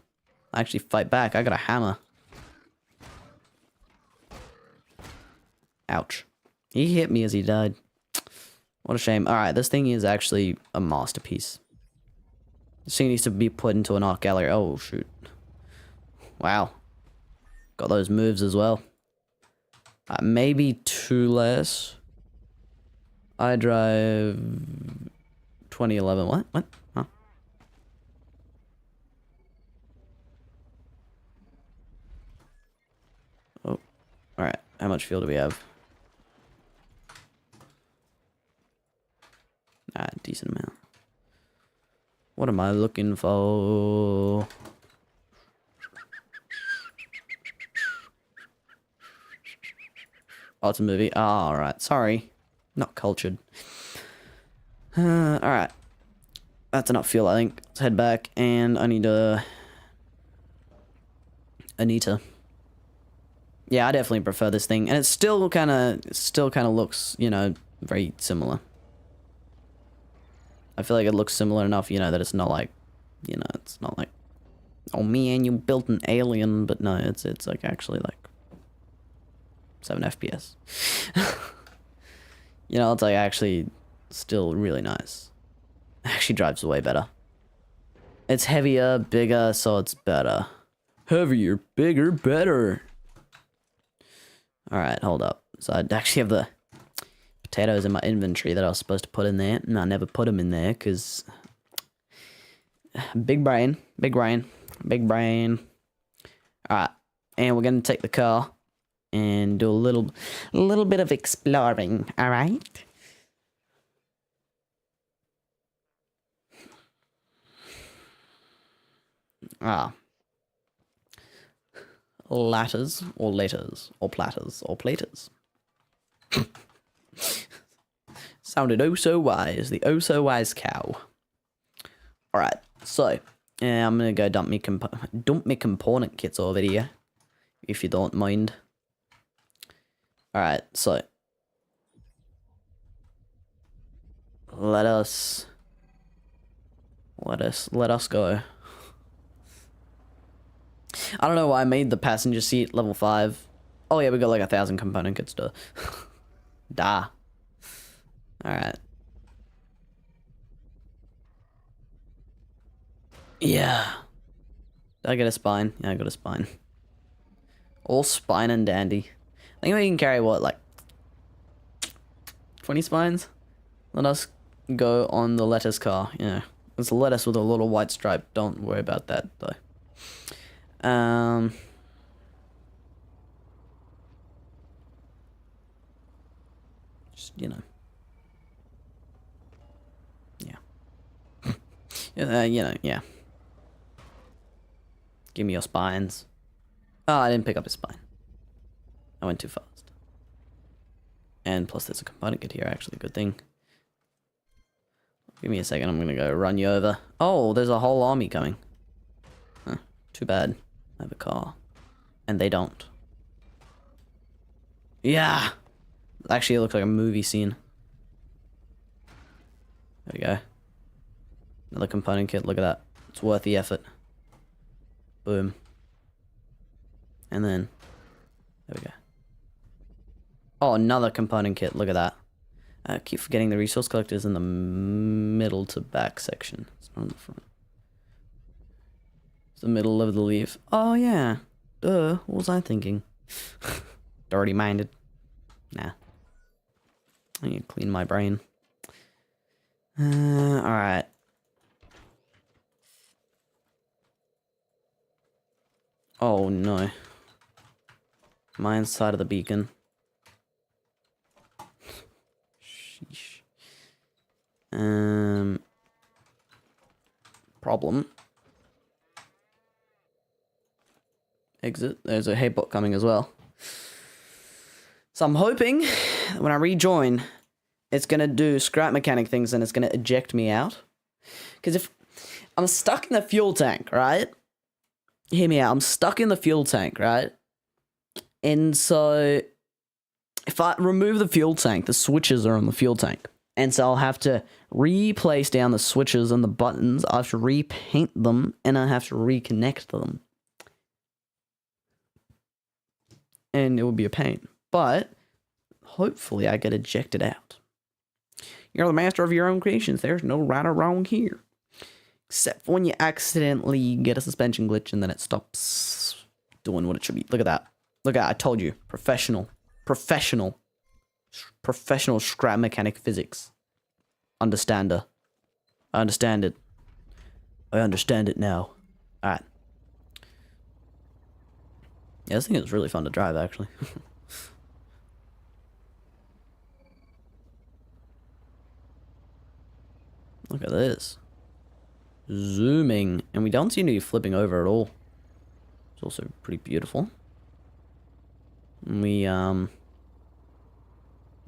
I actually fight back. I got a hammer. Ouch. He hit me as he died. What a shame. Alright, this thing is actually a masterpiece. This thing needs to be put into an art gallery. Oh, shoot. Wow. Got those moves as well. Maybe two less. I drive 2011. What? What? Huh? Oh. Alright. How much fuel do we have? Decent amount. What am I looking for? Oh, it's a movie. Oh, alright. Sorry. Not cultured. Alright. That's enough fuel, I think. Let's head back, and I need to... Anita. Yeah, I definitely prefer this thing. And it still kind of looks, you know, very similar. I feel like it looks similar enough, you know, that it's not like, you know, it's not like, oh man, you built an alien, but no, it's like actually like 7 FPS. You know, it's like actually still really nice. It actually drives way better. It's heavier, bigger, so it's better. Heavier, bigger, better. Alright, hold up. So I actually have the potatoes in my inventory that I was supposed to put in there, and I never put them in there because big brain, big brain, big brain. Alright, and we're gonna take the car and do a little bit of exploring. Alright. Ladders or letters or platters or platers. Sounded oh so wise, the oh so wise cow. Alright, so I'm gonna go dump me component kits over here, if you don't mind. Alright, so let us go. I don't know why I made the passenger seat level 5. Oh yeah, we got like 1,000 component kits to... Da. Alright. Yeah. Did I get a spine? Yeah, I got a spine. All spine and dandy. I think we can carry what, like... 20 spines? Let us go on the lettuce car. Yeah. It's a lettuce with a little white stripe. Don't worry about that, though. Just, you know. Yeah. You know, yeah. Give me your spines. Oh, I didn't pick up his spine. I went too fast. And plus there's a component kit here, actually. Good thing. Give me a second, I'm gonna go run you over. Oh, there's a whole army coming. Huh, too bad. I have a car. And they don't. Yeah! Actually, it looks like a movie scene. There we go. Another component kit, look at that. It's worth the effort. Boom. And then, there we go. Oh, another component kit, look at that. I keep forgetting the resource collector's in the middle to back section. It's not on the front. It's the middle of the leaf. Oh, yeah. Duh, what was I thinking? Already minded. Nah. I need to clean my brain. Alright. Oh, no. Am I inside of the beacon? Sheesh. Problem. Exit. There's a haybot coming as well. So I'm hoping when I rejoin, it's gonna do scrap mechanic things and it's gonna eject me out. Because if I'm stuck in the fuel tank, right? Hear me out. I'm stuck in the fuel tank, right? And so if I remove the fuel tank, the switches are on the fuel tank. And so I'll have to replace down the switches and the buttons. I have to repaint them and I have to reconnect them. And it would be a pain. But hopefully I get ejected out. You're the master of your own creations. There's no right or wrong here. Except for when you accidentally get a suspension glitch and then it stops doing what it should be. Look at that. Look at that. I told you. Professional scrap mechanic physics. Understander. I understand it. I understand it now. Alright. Yeah, this thing is really fun to drive, actually. Look at this. Zooming. And we don't seem to be flipping over at all. It's also pretty beautiful. And we,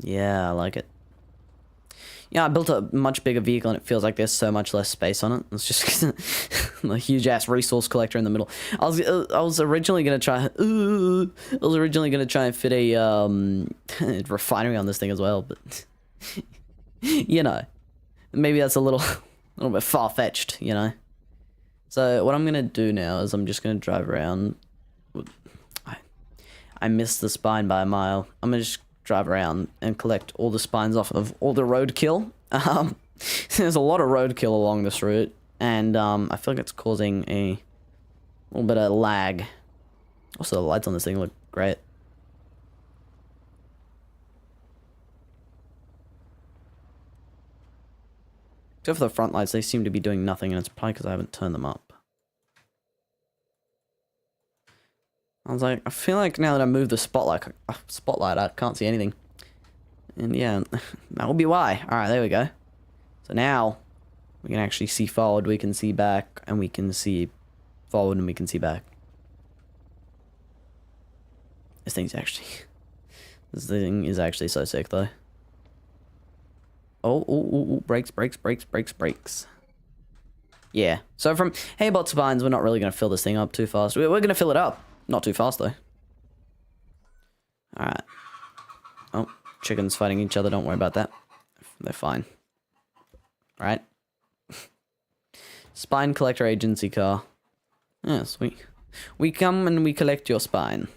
yeah, I like it. Yeah, I built a much bigger vehicle and it feels like there's so much less space on it. It's just a huge ass resource collector in the middle. I was originally gonna try and fit a refinery on this thing as well, but you know, maybe that's a little bit far-fetched, you know. So what I'm gonna do now is I'm just gonna drive around. I missed the spine by a mile. I'm gonna just drive around and collect all the spines off of all the roadkill. There's a lot of roadkill along this route, and I feel like it's causing a little bit of lag. Also, the lights on this thing look great. Except for the front lights, they seem to be doing nothing, and it's probably because I haven't turned them up. I was like, I feel like now that I moved the spotlight, I can't see anything. And yeah, that will be why. Alright, there we go. So now, we can actually see forward, we can see back, and we can see forward, and we can see back. This thing is actually so sick, though. Oh, brakes. Yeah, so from Haybot spines, we're not really going to fill this thing up too fast. We're going to fill it up. Not too fast, though. Alright. Oh, chickens fighting each other. Don't worry about that. They're fine. Right? Spine collector agency car. Yes, we come and we collect your spine.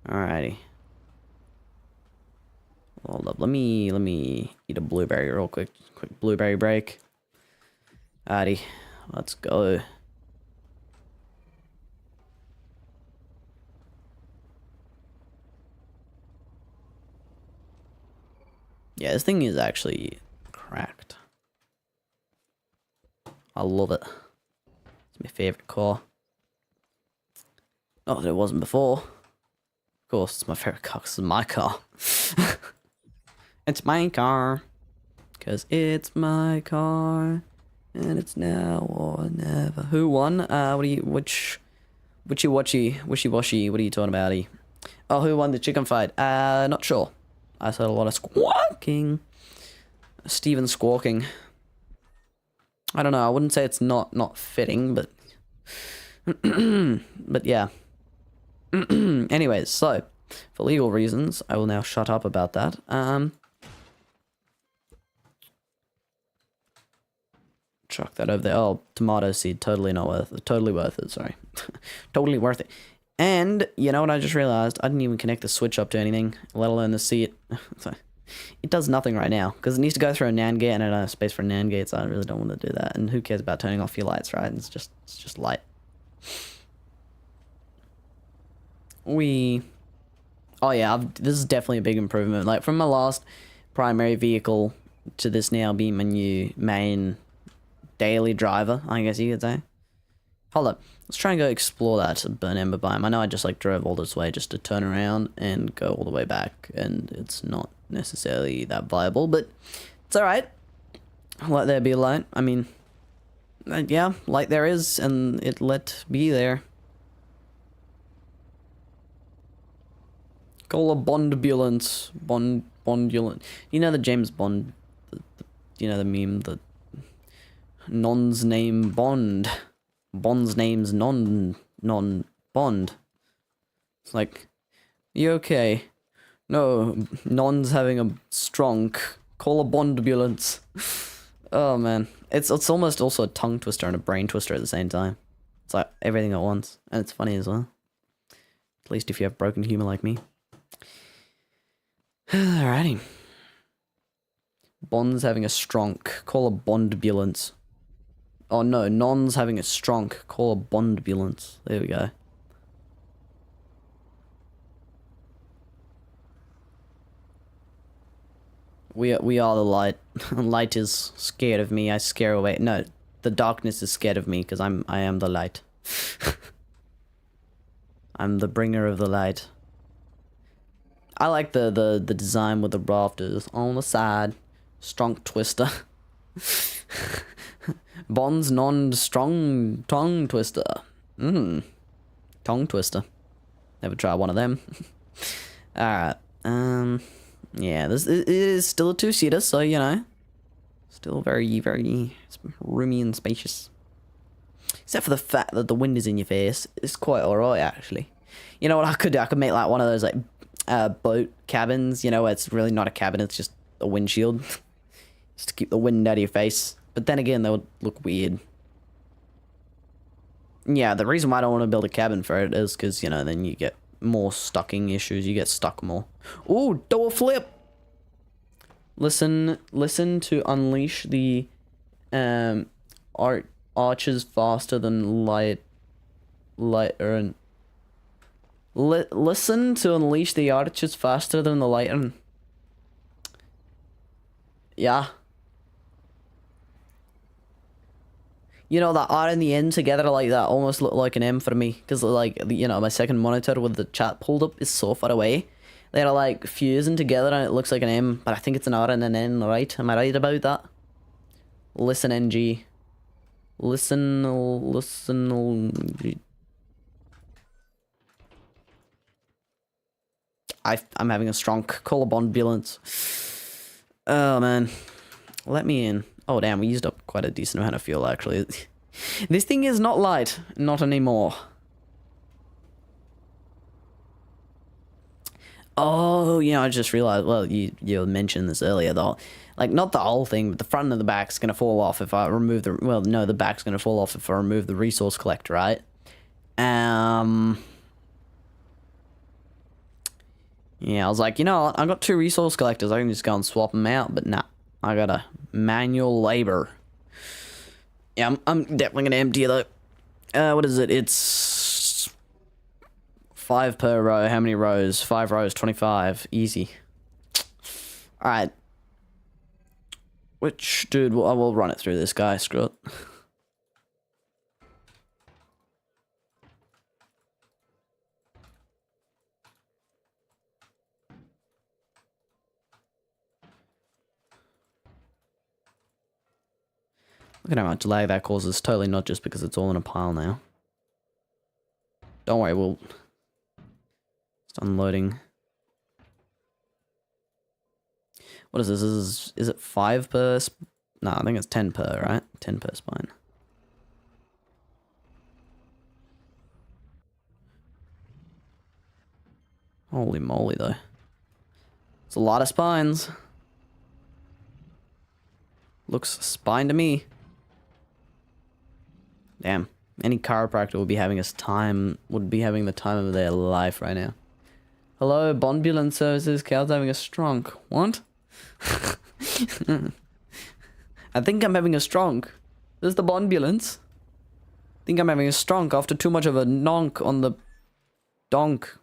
Alrighty. Hold up. Let me eat a blueberry real quick. Quick blueberry break. Alrighty. Let's go. Yeah, this thing is actually cracked. I love it. It's my favorite car. Not that it wasn't before. Of course, it's my favorite car because it's my car. It's my car. Because it's my car. And it's now or never. Who won? What do you, wishy-washy, what are you talking about? Oh, who won the chicken fight? Not sure. I heard a lot of squawking. Steven squawking. I don't know, I wouldn't say it's not fitting, but... but yeah. Anyways, so, for legal reasons, I will now shut up about that. Chuck that over there. Oh, tomato seed, totally not worth it. Totally worth it, sorry. Totally worth it. And, you know what I just realized? I didn't even connect the switch up to anything, let alone the seat. So, it does nothing right now, because it needs to go through a NAND gate, and I don't have space for a NAND gate, so I really don't want to do that. And who cares about turning off your lights, right? It's just light. Oh yeah, this is definitely a big improvement. Like, from my last primary vehicle to this now being my new main daily driver, I guess you could say. Hold up, let's try and go explore that Burn Ember biome. I know I just like drove all this way just to turn around and go all the way back, and it's not necessarily that viable, but it's alright. Let there be a light. I mean, yeah, light there is, and it let be there. Call a Bondulance. Bondulance. You know the James Bond, you know the meme, the non's name Bond. Bond's name's non-Bond. It's like, you okay? No, non's having a strong. Call a Bondulance. Oh man, it's almost also a tongue twister and a brain twister at the same time. It's like everything at once, and it's funny as well. At least if you have broken humor like me. Alrighty. Bond's having a stronk. Call a Bondulance. Oh no, non's having a stronk. Call a Bondulance. There we go. We are the light. Light is scared of me. I scare away. No, the darkness is scared of me because I am the light. I'm the bringer of the light. I like the design with the rafters on the side. Strong twister. Bond's non-strong tongue twister. Tongue twister. Never try one of them. Alright. Yeah, this is still a two-seater, so, you know. Still very, very roomy and spacious. Except for the fact that the wind is in your face. It's quite alright, actually. You know what I could do? I could make, like, one of those, like, boat cabins, you know, where it's really not a cabin, it's just a windshield. Just to keep the wind out of your face. But then again, that would look weird. Yeah, the reason why I don't want to build a cabin for it is because, you know, then you get more stucking issues. You get stuck more. Ooh, door flip! Listen to unleash the archers faster than listen to unleash the archers faster than the lightning. Yeah. You know, that R and the N together like that almost look like an M for me. Because, like, you know, my second monitor with the chat pulled up is so far away. They're, like, fusing together and it looks like an M. But I think it's an R and an N, right? Am I right about that? Listen, NG. Listen. I'm having a strong collarbondulance. Oh, man. Let me in. Oh, damn, we used up quite a decent amount of fuel, actually. This thing is not light. Not anymore. Oh, you know, I just realized, well, you mentioned this earlier, though. Like, not the whole thing, but the front and the back's gonna fall off if I remove the... Well, no, the back's gonna fall off if I remove the resource collector, right? Yeah, I was like, you know what? I've got 2 resource collectors. I can just go and swap them out, but nah. I gotta manual labor. Yeah, I'm definitely gonna empty it though. What is it? It's 5 per row. How many rows? 5 rows, 25. Easy. Alright. Which, dude, I will run it through this guy, screw it. Look at how much lag that causes. Totally not just because it's all in a pile now. Don't worry, we'll... Just unloading. What is this? Is it 5 per... No, I think it's 10 per, right? 10 per spine. Holy moly, though. It's a lot of spines. Looks spine to me. Damn. Any chiropractor would be having the time of their life right now. Hello, Bondulance Services. Cal's having a stronk. What? I think I'm having a stronk. This is the Bondulance. I think I'm having a stronk after too much of a nonk on the donk.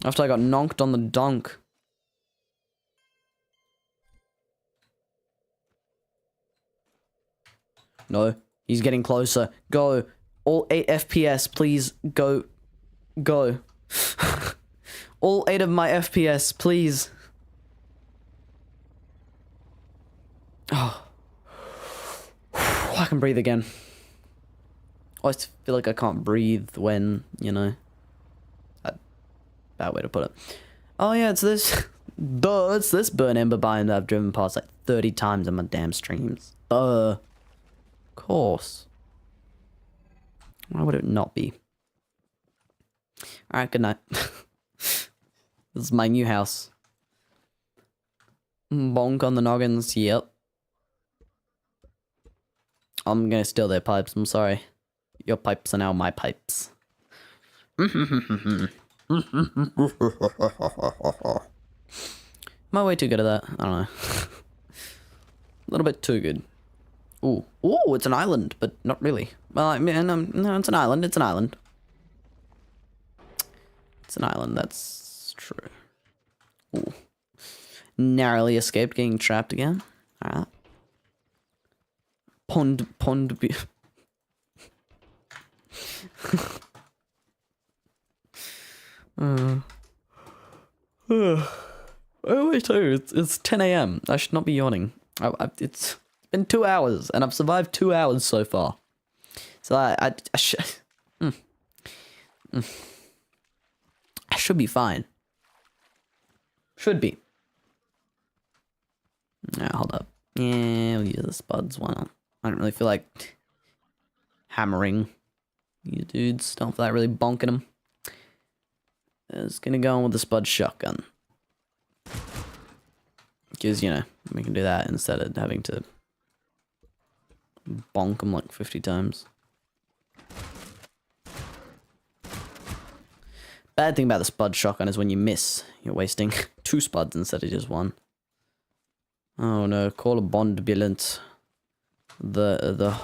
After I got nonked on the donk. No. He's getting closer. Go. All 8 FPS, please. Go. Go. All 8 of my FPS, please. Oh. I can breathe again. I always feel like I can't breathe when, you know. Bad way to put it. Oh yeah, it's this. Duh, it's this burn ember biome that I've driven past like 30 times in my damn streams. Duh. Of course. Why would it not be? Alright, good night. This is my new house. Bonk on the noggins, yep. I'm gonna steal their pipes, I'm sorry. Your pipes are now my pipes. Am I way too good at that? I don't know. A little bit too good. Ooh. Ooh, it's an island, but not really. Well, I mean, no, it's an island. It's an island. It's an island, that's true. Ooh. Narrowly escaped getting trapped again. Alright. Pond. Oh wait, it's 10 AM. I should not be yawning. It's been 2 hours, and I've survived 2 hours so far. So I should be fine. Should be. Nah, hold up. Yeah, we'll use the spuds. Why not? I don't really feel like hammering these dudes. Don't feel like really bonking them. Just gonna go on with the spud shotgun. Because, you know, we can do that instead of having to bonk them like 50 times. Bad thing about the spud shotgun is when you miss, you're wasting 2 spuds instead of just 1. Oh no, call a bondulance. The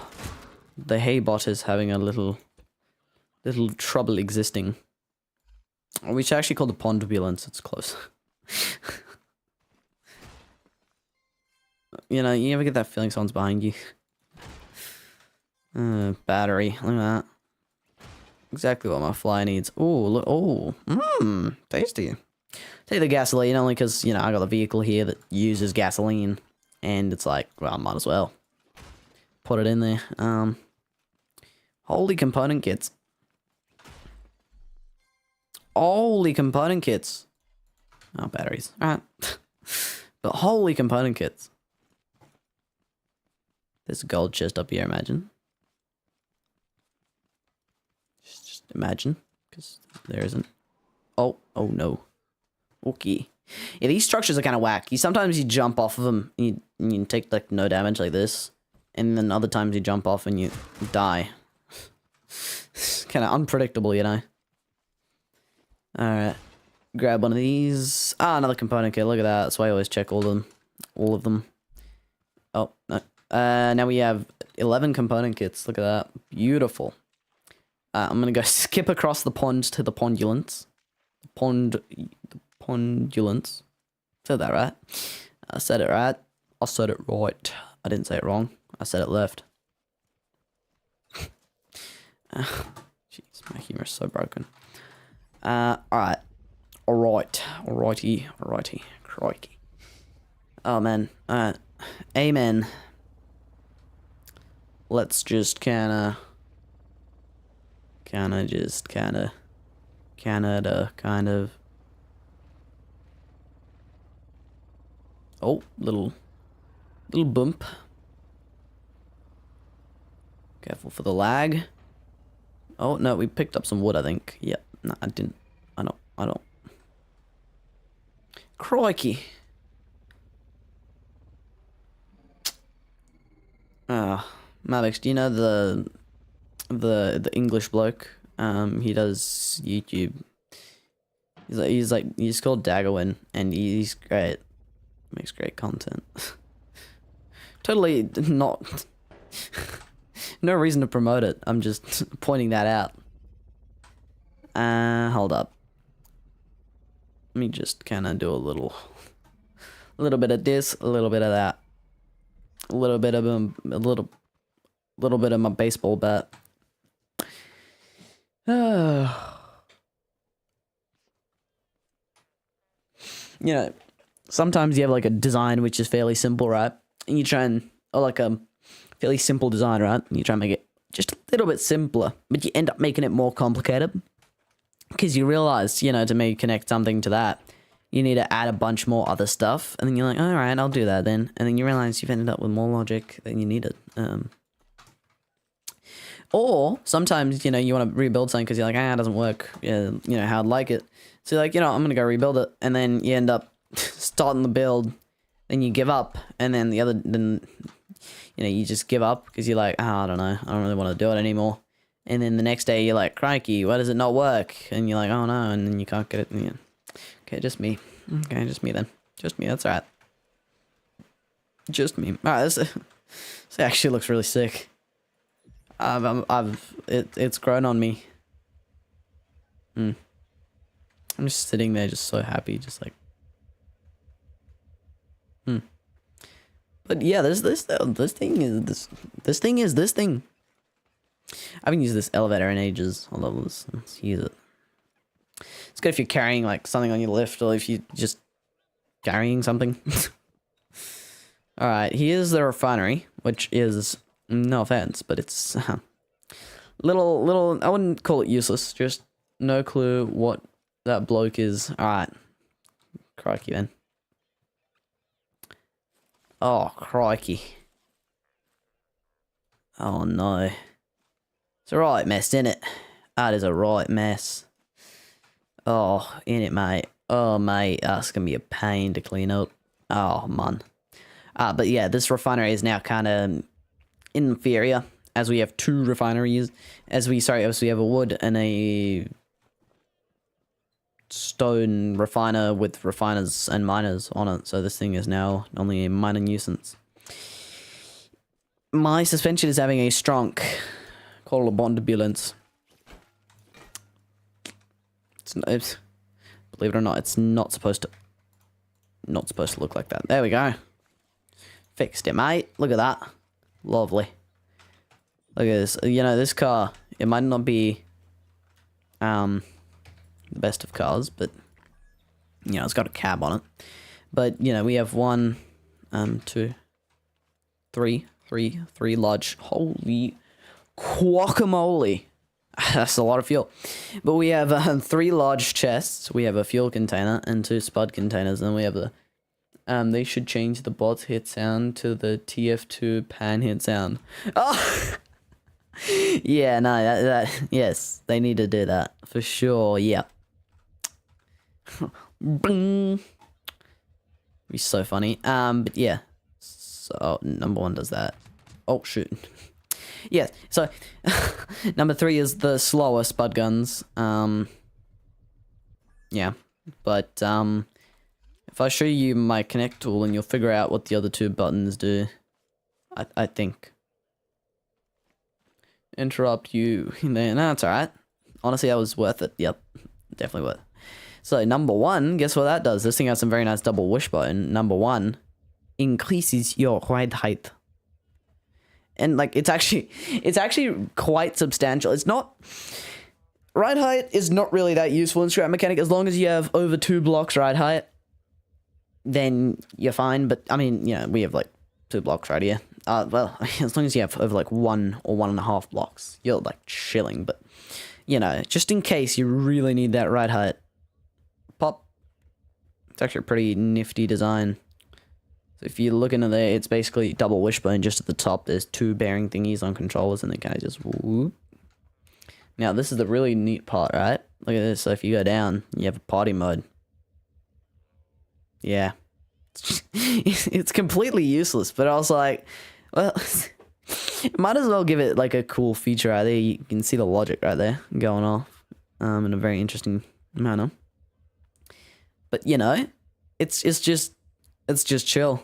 hay bot is having a little trouble existing. We should actually call the pondulance, it's close. You know, you ever get that feeling someone's behind you? Battery, look at that. Exactly what my fly needs. Ooh, look, oh, tasty. Take the gasoline only because, you know, I got a vehicle here that uses gasoline. And it's like, well, I might as well put it in there. Holy component kits. Holy component kits. Oh, batteries. Alright. But holy component kits. There's a gold chest up here, imagine. Just imagine. Because there isn't. Oh no. Okay. Yeah, these structures are kind of wacky. Sometimes you jump off of them and you take like no damage like this. And then other times you jump off and you die. It's kind of unpredictable, you know. Alright. Grab one of these. Ah, another component kit. Look at that. That's why I always check all of them. All of them. Oh, no. Now we have 11 component kits. Look at that. Beautiful. I'm gonna go skip across the pond to the pondulance. The pondulance. Said that right. I said it right. I said it right. I didn't say it wrong. I said it left. Jeez, my humor is so broken. Alright. Alrighty. Crikey. Oh, man. Alright. Amen. Let's just kinda Canada, kind of. Oh, little bump. Careful for the lag. Oh, no, we picked up some wood, I think. Yep. No, I didn't. I don't. Crikey. Mavix, do you know the English bloke? He does YouTube. He's called Daggerwin, and he's great. Makes great content. Totally not. No reason to promote it. I'm just pointing that out. Hold up. Let me just kind of do a little bit of this, a little bit of that, a little bit of my baseball bat. You know, sometimes you have like a design which is fairly simple, right? And you try and, or like a fairly simple design, right? And you try and make it just a little bit simpler, but you end up making it more complicated. Because you realize, you know, to connect something to that, you need to add a bunch more other stuff. And then you're like, all right, I'll do that then. And then you realize you've ended up with more logic than you needed. Or sometimes, you know, you want to rebuild something because you're like, it doesn't work, you know, how I'd like it. So you're like, you know, I'm going to go rebuild it. And then you end up starting the build. Then you give up. And then then, you know, you just give up because you're like, I don't know. I don't really want to do it anymore. And then the next day you're like, crikey, why does it not work? And you're like, oh no, and then you can't get it. Yeah. Okay, just me. Okay, just me then. Just me, that's alright. Just me. Alright, this actually looks really sick. It's grown on me. I'm just sitting there just so happy, just like. But yeah, this thing is this thing. I haven't used this elevator in ages. Hold on, let's use it. It's good if you're carrying like something on your lift, or if you're just carrying something. Alright, here's the refinery, which is, no offense, but it's little, I wouldn't call it useless, just no clue what that bloke is. Alright. Crikey then. Oh, crikey. Oh no. It's a right mess, isn't it? That is a right mess. Oh, in it, mate. Oh, mate, that's gonna be a pain to clean up. Oh, man. But yeah, this refinery is now kind of inferior, as we have two refineries. As we have a wood and a stone refiner with refiners and miners on it. So this thing is now only a minor nuisance. My suspension is having a strong call a bond ambulance. It's believe it or not, it's not supposed to look like that. There we go. Fixed it, mate. Look at that. Lovely. Look at this. You know, this car, it might not be the best of cars, but you know, it's got a cab on it. But you know, we have 1, 2, 3 large. Holy guacamole. That's a lot of fuel. But we have 3 large chests. We have a fuel container and 2 spud containers. And we have the they should change the bot hit sound to the TF2 pan hit sound. Oh, yeah, no, that yes, they need to do that for sure. Yeah. Bing. Be so funny. But yeah. So number 1 does that. Oh shoot. Yeah. So number 3 is the slower spud guns. Yeah. But if I show you my connect tool, and you'll figure out what the other 2 buttons do. I think. Interrupt you. No, that's alright. Honestly, that was worth it. Yep. Definitely worth it. So number 1, guess what that does? This thing has some very nice double wishbone. Number 1, increases your ride height. And like it's actually quite substantial. It's not ride height is not really that useful in scrap mechanic as long as you have over 2 blocks ride height. Then you're fine. But I mean, you know, we have like 2 blocks right here. Well, as long as you have over like 1 or 1.5 blocks, you're like chilling. But you know, just in case you really need that ride height, pop. It's actually a pretty nifty design. So if you look into there, it's basically double wishbone. Just at the top, there's 2 bearing thingies on controllers, and they kind of just whoop. Now, this is the really neat part, right? Look at this. So if you go down, you have a party mode. Yeah. It's completely useless, but I was like, well, might as well give it like a cool feature right there. You can see the logic right there going off in a very interesting manner. But, you know, it's just chill.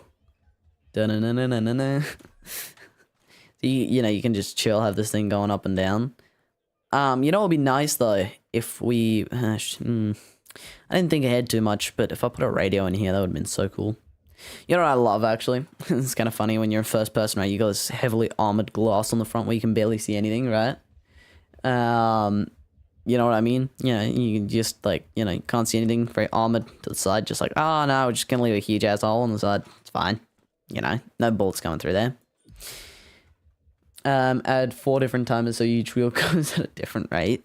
Da-na-na-na-na-na. You know, you can just chill, have this thing going up and down. You know what would be nice, though, if we... I didn't think ahead too much, but if I put a radio in here, that would have been so cool. You know what I love, actually? It's kind of funny when you're in first person, right? You got this heavily armored glass on the front where you can barely see anything, right? You know what I mean? Yeah, you can just, like, you know, you can't see anything, very armored to the side, just like, oh, no, we're just gonna leave a huge ass hole on the side. It's fine. You know, no bullets coming through there. Add 4 different timers so each wheel goes at a different rate.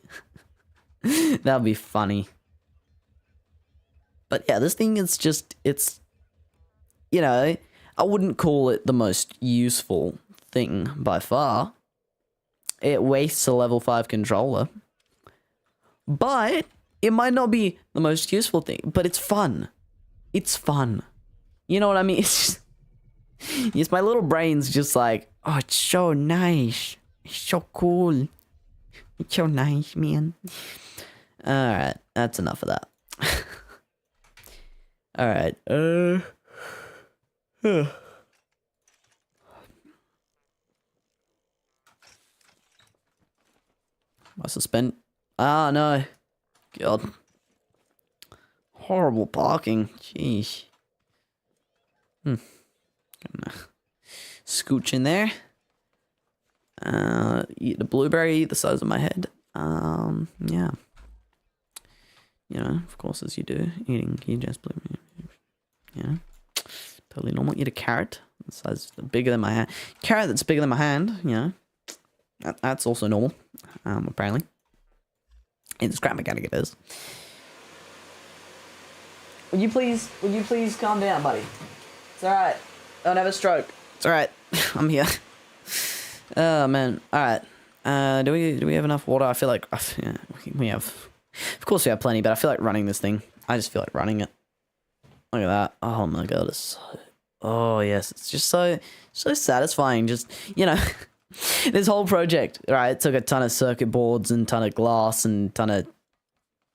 That would be funny. But yeah, this thing is just, it's, you know, I wouldn't call it the most useful thing by far. It wastes a level 5 controller. But it might not be the most useful thing, but it's fun. It's fun. You know what I mean? It's just, yes, my little brain's just like, oh, it's so nice. It's so cool. It's so nice, man. Alright, that's enough of that. Alright, my suspend. Ah, no. God. Horrible parking. Jeez. Gonna scooch in there. Eat the blueberry the size of my head. Yeah. You know, of course, as you do, eating just blueberry. You know, totally normal. Eat a carrot the size bigger than my hand. Carrot that's bigger than my hand. You know, that's also normal. Apparently, in the scrap mechanic it is. Would you please calm down, buddy? It's all right. Don't have a stroke. It's all right. I'm here. Oh man. All right. Do we have enough water? I feel like yeah, we have. Of course we have plenty, but I feel like running this thing. I just feel like running it. Look at that. Oh my god, it's so... Oh yes, it's just so satisfying. Just, you know, this whole project, right? It took a ton of circuit boards and ton of glass and ton of,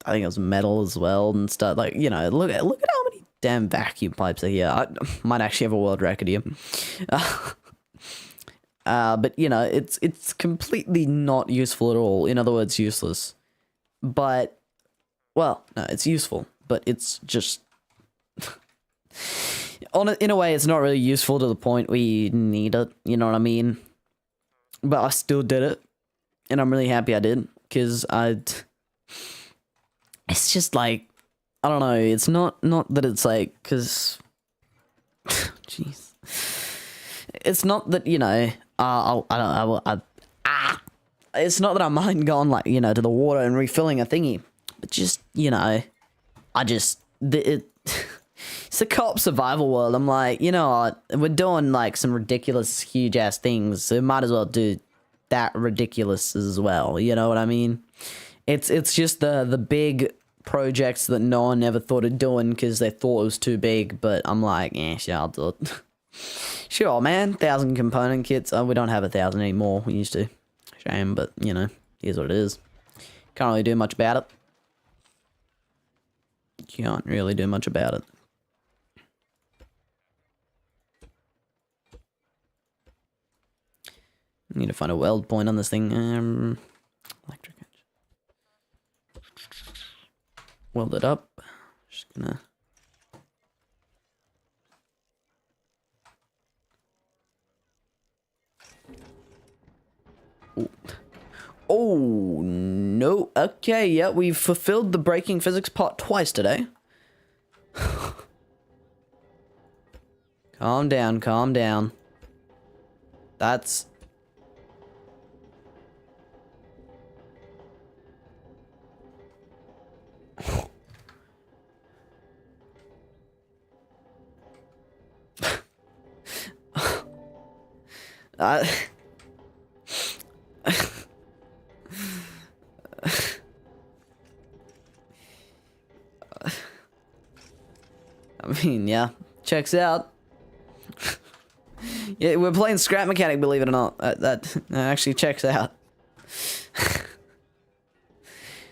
I think it was metal as well and stuff. Like, you know, look at how many damn vacuum pipes are here. I might actually have a world record here. But you know, it's completely not useful at all. In other words, useless. But, well, no, it's useful, but it's just, in a way, it's not really useful to the point we need it, you know what I mean? But I still did it, and I'm really happy I did, because it's just like, I don't know, it's not that it's like, because, jeez, it's not that, you know, it's not that I mind going, like, you know, to the water and refilling a thingy, but just, you know, it's a co-op survival world. I'm like, you know what, we're doing, like, some ridiculous, huge-ass things, so we might as well do that ridiculous as well, you know what I mean? It's just the big projects that no one ever thought of doing because they thought it was too big, but I'm like, sure, I'll do it. Sure, man, 1,000 component kits. We don't have 1,000 anymore, we used to. Shame, but, you know, here's what it is. Can't really do much about it. Can't really do much about it. Need to find a weld point on this thing. Electric edge. Weld it up. Just gonna... Oh, no. Okay, yeah, we've fulfilled the breaking physics part twice today. Calm down, calm down. That's... I mean, yeah, checks out. Yeah, we're playing Scrap Mechanic, believe it or not. That actually checks out.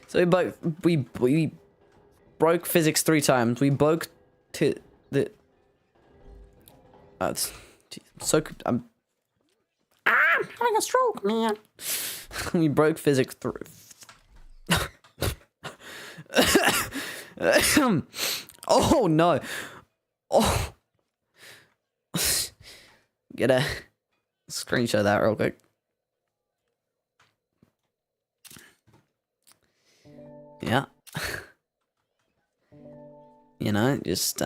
So we broke physics 3 times. We broke to the. I'm having a stroke, man. We broke physics through. Oh no! Oh, get a screenshot of that real quick. Yeah. You know, just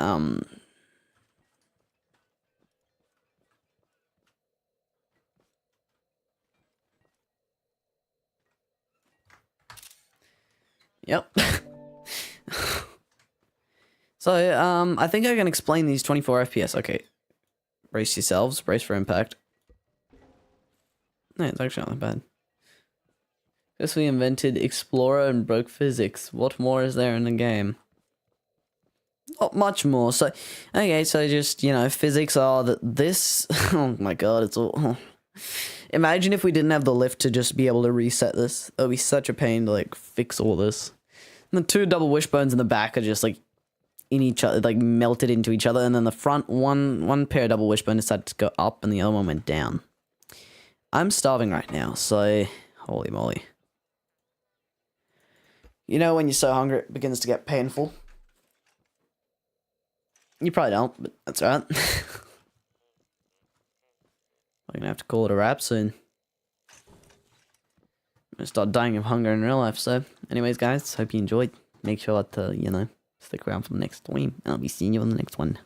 Yep. So, I think I can explain these 24 FPS. Okay. Brace yourselves. Brace for impact. No, it's actually not that bad. Guess we invented Explorer and broke physics. What more is there in the game? Not much more. So, okay, so just, you know, physics are that this... Oh my god, it's all... Imagine if we didn't have the lift to just be able to reset this. It would be such a pain to, like, fix all this. And the 2 double wishbones in the back are just, like, in each other, like, melted into each other. And then the front, one pair of double wishbone decided to go up and the other one went down. I'm starving right now, so... Holy moly. You know when you're so hungry it begins to get painful? You probably don't, but that's alright. I'm gonna have to call it a wrap soon. I'm gonna start dying of hunger in real life, so... Anyways, guys, hope you enjoyed. Make sure to, you know, stick around for the next stream. I'll be seeing you on the next one.